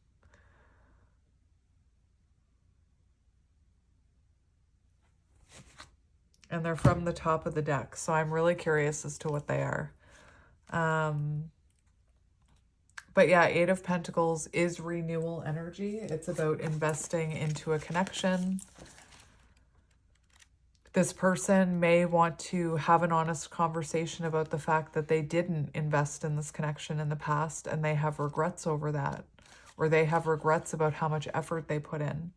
And they're from the top of the deck. So I'm really curious as to what they are. But yeah, Eight of Pentacles is renewal energy. It's about investing into a connection. This person may want to have an honest conversation about the fact that they didn't invest in this connection in the past and they have regrets over that, or they have regrets about how much effort they put in.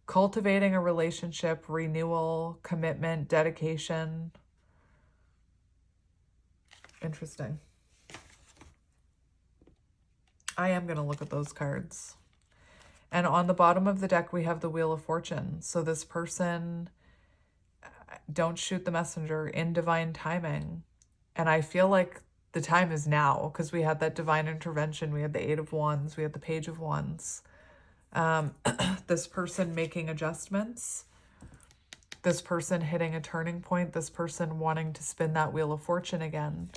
Cultivating a relationship, renewal, commitment, dedication. Interesting. I am going to look at those cards. And on the bottom of the deck, we have the Wheel of Fortune. So this person, don't shoot the messenger, in divine timing. And I feel like the time is now, because we had that divine intervention. We had the Eight of Wands. We had the Page of Wands. This person making adjustments. This person hitting a turning point. This person wanting to spin that Wheel of Fortune again.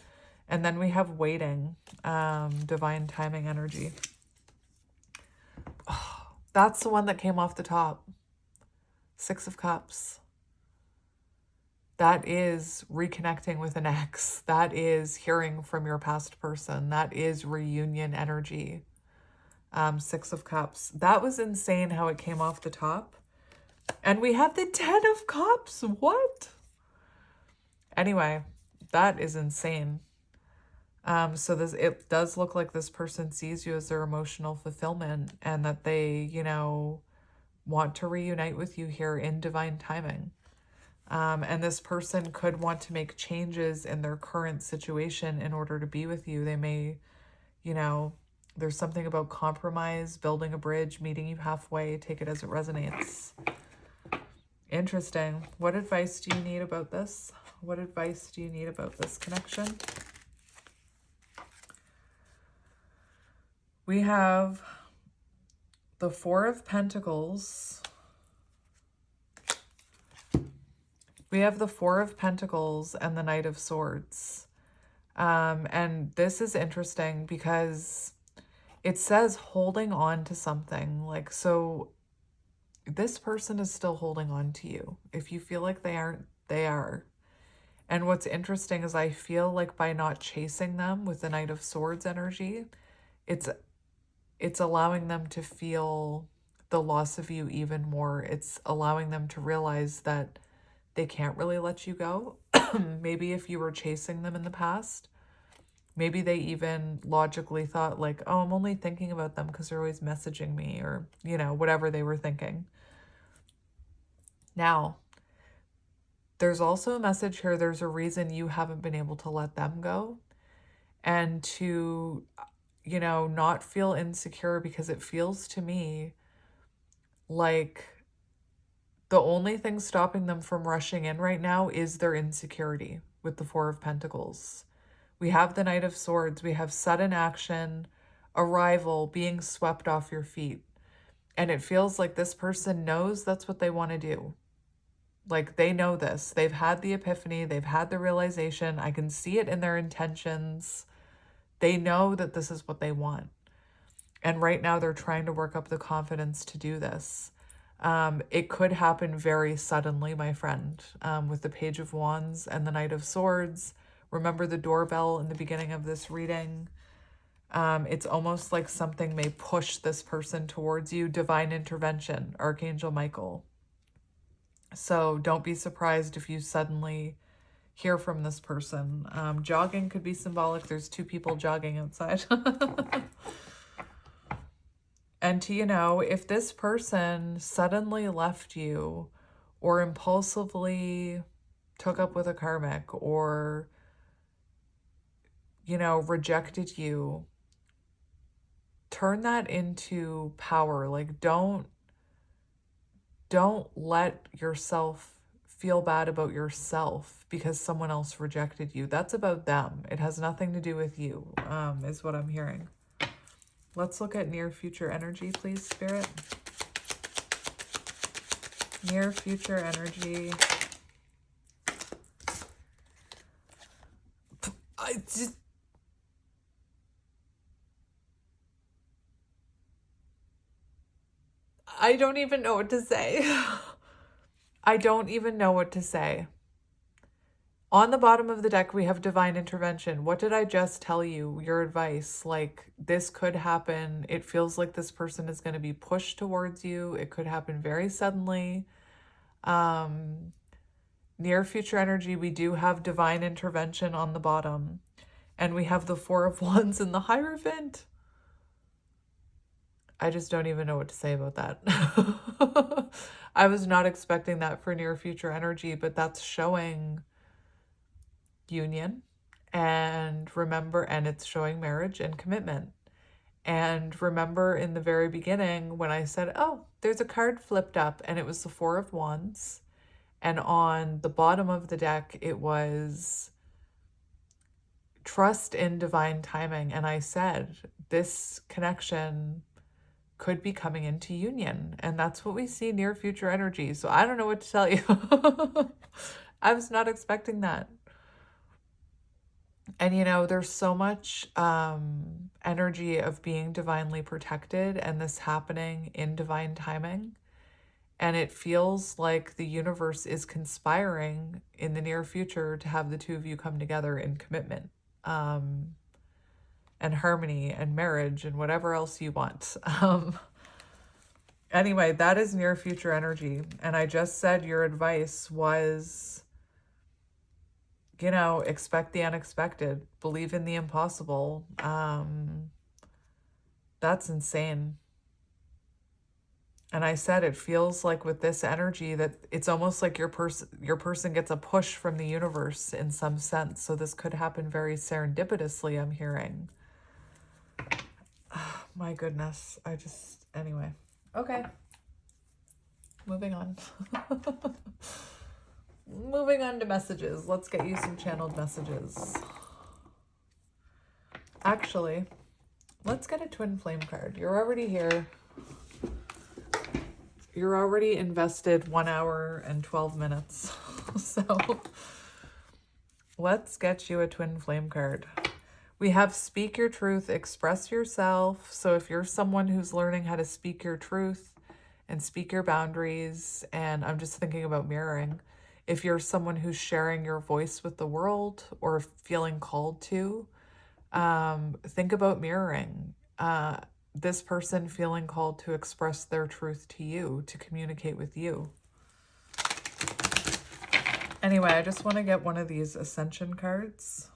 And then we have waiting, divine timing energy. Oh, that's the one that came off the top. Six of Cups. That is reconnecting with an ex. That is hearing from your past person. That is reunion energy. Six of Cups. That was insane how it came off the top. And we have the Ten of Cups. What? Anyway, that is insane. So it does look like this person sees you as their emotional fulfillment and that they, you know, want to reunite with you here in divine timing. And this person could want to make changes in their current situation in order to be with you. They may, you know, there's something about compromise, building a bridge, meeting you halfway. Take it as it resonates. Interesting. What advice do you need about this? What advice do you need about this connection? We have the Four of Pentacles. We have the Four of Pentacles and the Knight of Swords. And this is interesting because it says holding on to something. Like, so this person is still holding on to you. If you feel like they aren't, they are. And what's interesting is I feel like by not chasing them with the Knight of Swords energy, it's allowing them to feel the loss of you even more. It's allowing them to realize that they can't really let you go. Maybe if you were chasing them in the past, maybe they even logically thought like, oh, I'm only thinking about them because they're always messaging me, or, you know, whatever they were thinking. Now, there's also a message here. There's a reason you haven't been able to let them go, and to, you know, not feel insecure, because it feels to me like the only thing stopping them from rushing in right now is their insecurity with the Four of Pentacles. We have the Knight of Swords. We have sudden action, arrival, being swept off your feet. And it feels like this person knows that's what they want to do. Like, they know this. They've had the epiphany. They've had the realization. I can see it in their intentions. They know that this is what they want. And right now they're trying to work up the confidence to do this. It could happen very suddenly, my friend, with the Page of Wands and the Knight of Swords. Remember the doorbell in the beginning of this reading. It's almost like something may push this person towards you. Divine intervention, Archangel Michael. So don't be surprised if you suddenly hear from this person. Jogging could be symbolic. There's two people jogging outside. And to, you know, if this person suddenly left you or impulsively took up with a karmic or, you know, rejected you, turn that into power. Like, don't let yourself feel bad about yourself because someone else rejected you. That's about them. It has nothing to do with you, is what I'm hearing. Let's look at near future energy, please, Spirit. Near future energy. I don't even know what to say. I don't even know what to say. On the bottom of the deck, we have divine intervention. What did I just tell you? Your advice, like, this could happen. It feels like this person is going to be pushed towards you. It could happen very suddenly. Near future energy, we do have divine intervention on the bottom. And we have the Four of Wands in the Hierophant. I just don't even know what to say about that. I was not expecting that for near future energy, but that's showing union, and remember, and it's showing marriage and commitment. And remember in the very beginning when I said, oh, there's a card flipped up, and it was the Four of Wands, and on the bottom of the deck it was trust in divine timing. And I said this connection could be coming into union, and that's what we see near future energy. So I don't know what to tell you. I was not expecting that. And, you know, there's so much energy of being divinely protected and this happening in divine timing. And it feels like the universe is conspiring in the near future to have the two of you come together in commitment and harmony and marriage and whatever else you want. Anyway, that is near future energy. And I just said your advice was, you know, expect the unexpected, believe in the impossible. That's insane. And I said, it feels like with this energy that it's almost like your person gets a push from the universe in some sense. So this could happen very serendipitously, I'm hearing. Oh, my goodness. Anyway. Okay. Moving on. Moving on to messages. Let's get you some channeled messages. Actually, let's get a twin flame card. You're already here. You're already invested 1 hour and 12 minutes. So let's get you a twin flame card. We have speak your truth, express yourself. So if you're someone who's learning how to speak your truth and speak your boundaries, and I'm just thinking about mirroring, if you're someone who's sharing your voice with the world or feeling called to, think about mirroring. This person feeling called to express their truth to you, to communicate with you. Anyway, I just want to get one of these Ascension cards.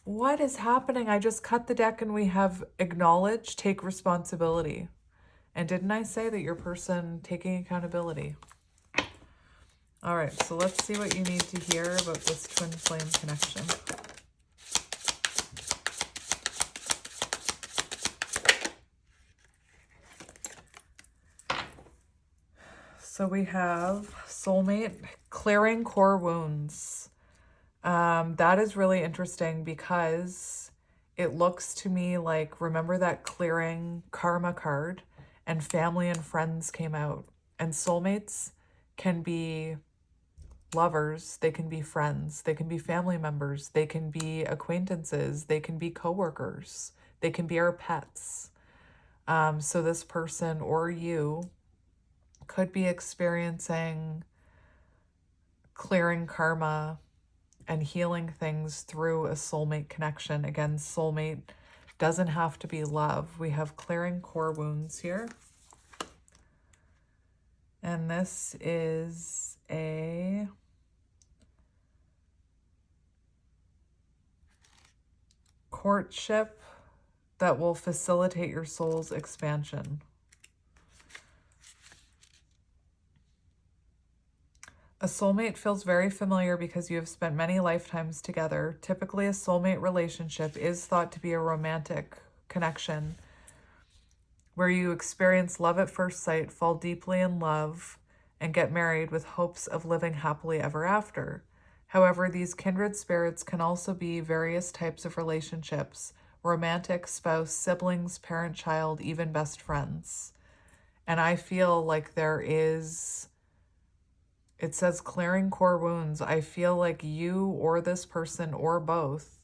What is happening? I just cut the deck and we have acknowledge, take responsibility. And didn't I say that your person taking accountability? All right, so let's see what you need to hear about this twin flame connection. So we have soulmate, clearing core wounds. That is really interesting because it looks to me like, remember that clearing karma card, and family and friends came out. And soulmates can be lovers, they can be friends, they can be family members, they can be acquaintances, they can be coworkers, they can be our pets. So this person or you could be experiencing clearing karma and healing things through a soulmate connection. Again, soulmate doesn't have to be love. We have clearing core wounds here. And this is a courtship that will facilitate your soul's expansion. A soulmate feels very familiar because you have spent many lifetimes together. Typically, a soulmate relationship is thought to be a romantic connection where you experience love at first sight, fall deeply in love, and get married with hopes of living happily ever after. However, these kindred spirits can also be various types of relationships: romantic, spouse, siblings, parent-child, even best friends. And I feel like there is... It says clearing core wounds. I feel like you or this person or both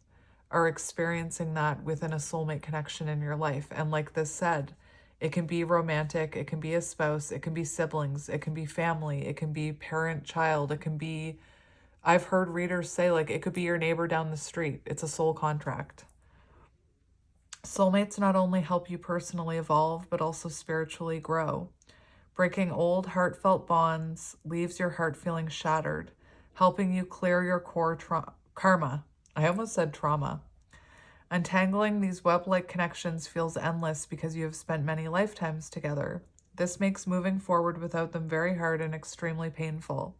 are experiencing that within a soulmate connection in your life. And like this said, it can be romantic, it can be a spouse, it can be siblings, it can be family, it can be parent-child, it can be... I've heard readers say, like, it could be your neighbor down the street. It's a soul contract. Soulmates not only help you personally evolve, but also spiritually grow. Breaking old, heartfelt bonds leaves your heart feeling shattered, helping you clear your core karma. I almost said trauma. Untangling these web-like connections feels endless because you have spent many lifetimes together. This makes moving forward without them very hard and extremely painful.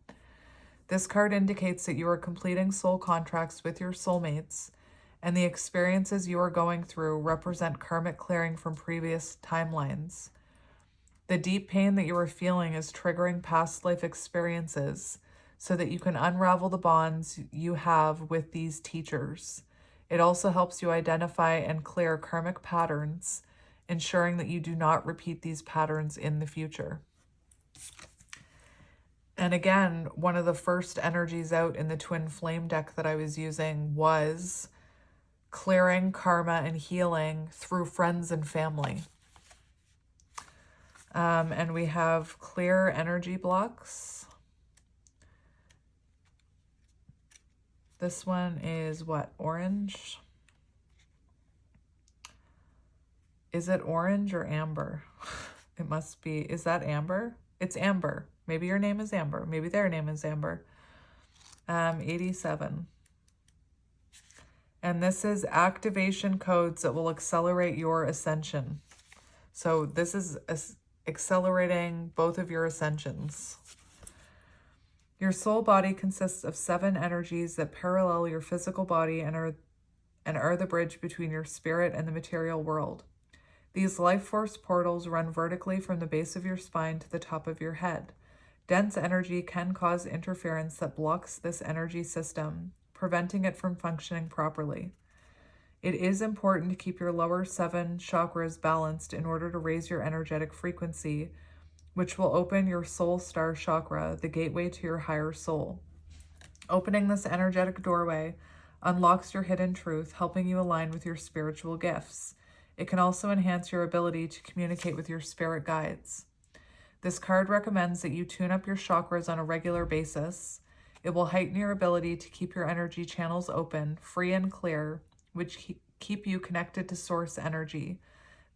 This card indicates that you are completing soul contracts with your soulmates, and the experiences you are going through represent karmic clearing from previous timelines. The deep pain that you are feeling is triggering past life experiences so that you can unravel the bonds you have with these teachers. It also helps you identify and clear karmic patterns, ensuring that you do not repeat these patterns in the future. And again, one of the first energies out in the Twin Flame deck that I was using was clearing karma and healing through friends and family. And we have clear energy blocks. This one is what? Orange? Is it orange or amber? It must be. Is that amber? It's amber. Maybe your name is Amber. Maybe their name is Amber. 87. And this is activation codes that will accelerate your ascension. So this is accelerating both of your ascensions. Your soul body consists of 7 energies that parallel your physical body and are the bridge between your spirit and the material world. These life force portals run vertically from the base of your spine to the top of your head. Dense energy can cause interference that blocks this energy system, preventing it from functioning properly. It is important to keep your lower 7 chakras balanced in order to raise your energetic frequency, which will open your soul star chakra, the gateway to your higher soul. Opening this energetic doorway unlocks your hidden truth, helping you align with your spiritual gifts. It can also enhance your ability to communicate with your spirit guides. This card recommends that you tune up your chakras on a regular basis. It will heighten your ability to keep your energy channels open, free and clear, which keep you connected to source energy.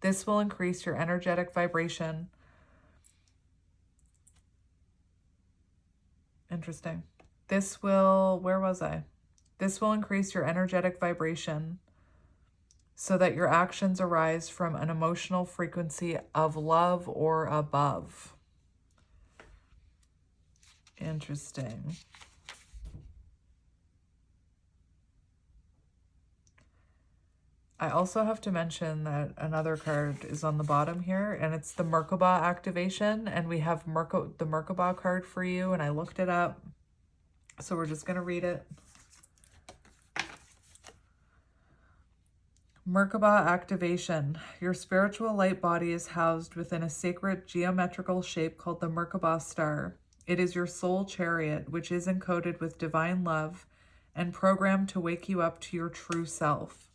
This will increase your energetic vibration. Interesting. This will, where was I? This will increase your energetic vibration so that your actions arise from an emotional frequency of love or above. Interesting. I also have to mention that another card is on the bottom here, and it's the Merkaba activation, and we have the Merkaba card for you, and I looked it up, so we're just going to read it. Merkaba activation. Your spiritual light body is housed within a sacred geometrical shape called the Merkaba star. It is your soul chariot, which is encoded with divine love and programmed to wake you up to your true self.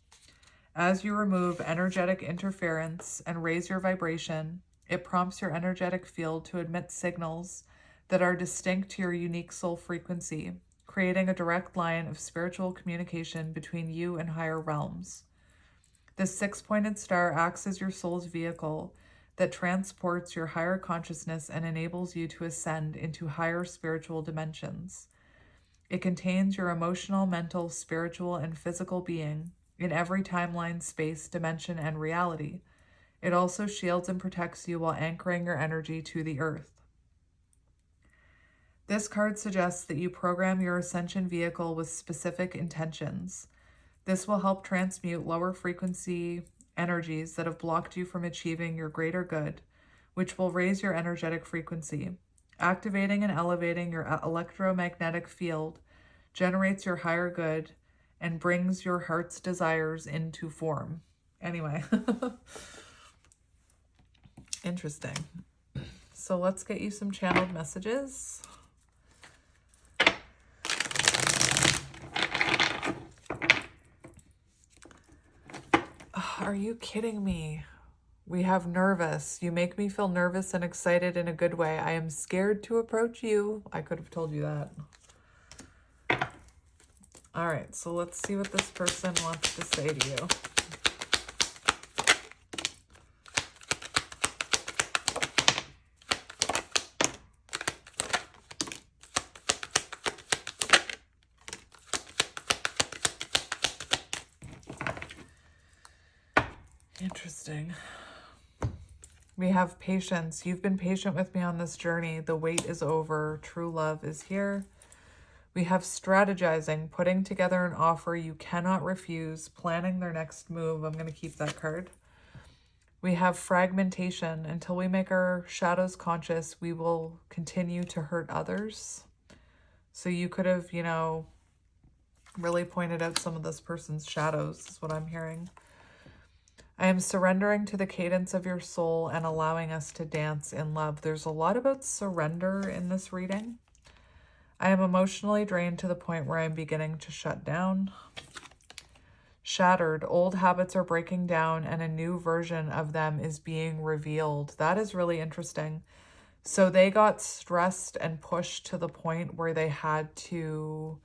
As you remove energetic interference and raise your vibration, it prompts your energetic field to emit signals that are distinct to your unique soul frequency, creating a direct line of spiritual communication between you and higher realms. This six-pointed star acts as your soul's vehicle that transports your higher consciousness and enables you to ascend into higher spiritual dimensions. It contains your emotional, mental, spiritual, and physical being in every timeline, space, dimension, and reality. It also shields and protects you while anchoring your energy to the earth. This card suggests that you program your ascension vehicle with specific intentions. This will help transmute lower frequency energies that have blocked you from achieving your greater good, which will raise your energetic frequency. Activating and elevating your electromagnetic field generates your higher good and brings your heart's desires into form. Anyway, interesting. So let's get you some channeled messages. Are you kidding me? We have nervous. You make me feel nervous and excited in a good way. I am scared to approach you. I could have told you that. All right, so let's see what this person wants to say to you. Interesting. We have patience. You've been patient with me on this journey. The wait is over. True love is here. We have strategizing, putting together an offer you cannot refuse, planning their next move. I'm going to keep that card. We have fragmentation. Until we make our shadows conscious, we will continue to hurt others. So you could have, you know, really pointed out some of this person's shadows, is what I'm hearing. I am surrendering to the cadence of your soul and allowing us to dance in love. There's a lot about surrender in this reading. I am emotionally drained to the point where I'm beginning to shut down. Shattered. Old habits are breaking down and a new version of them is being revealed. That is really interesting. So they got stressed and pushed to the point where they had to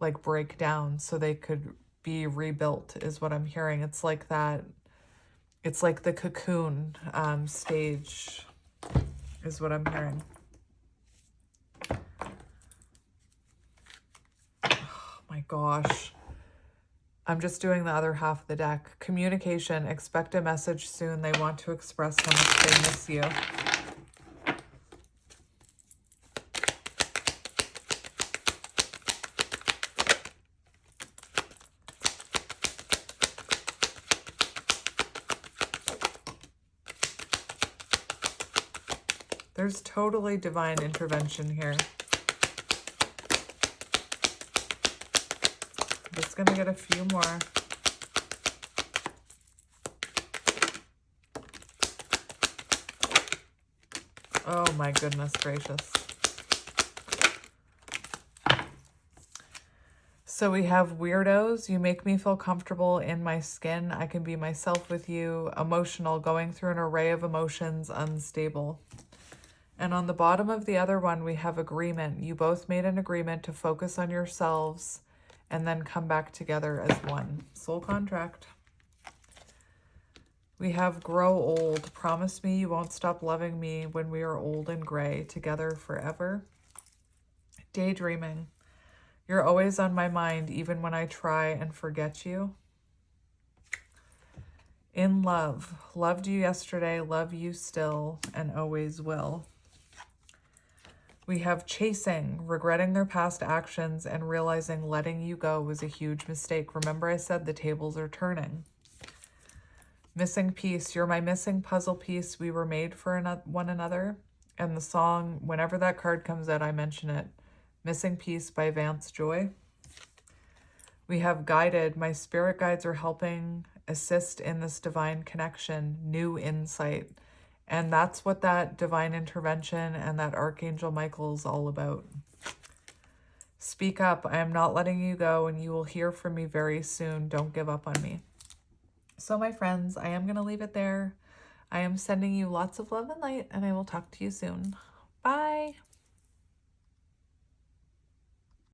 like break down so they could be rebuilt, is what I'm hearing. It's like that. It's like the cocoon stage is what I'm hearing. Oh my gosh. I'm just doing the other half of the deck. Communication. Expect a message soon. They want to express how much they miss you. There's totally divine intervention here. I'm just going to get a few more. Oh my goodness gracious. So we have weirdos. You make me feel comfortable in my skin. I can be myself with you. Emotional, going through an array of emotions, unstable. And on the bottom of the other one, we have agreement. You both made an agreement to focus on yourselves and then come back together as one. Soul contract. We have grow old. Promise me you won't stop loving me when we are old and gray, together forever. Daydreaming. You're always on my mind, even when I try and forget you. In love. Loved you yesterday, love you still, and always will. We have chasing, regretting their past actions and realizing letting you go was a huge mistake. Remember I said the tables are turning. Missing piece. You're my missing puzzle piece. We were made for one another. And the song, whenever that card comes out, I mention it. Missing Piece by Vance Joy. We have guided. My spirit guides are helping assist in this divine connection, new insight. And that's what that divine intervention and that Archangel Michael is all about. Speak up. I am not letting you go, and you will hear from me very soon. Don't give up on me. So my friends, I am going to leave it there. I am sending you lots of love and light, and I will talk to you soon. Bye.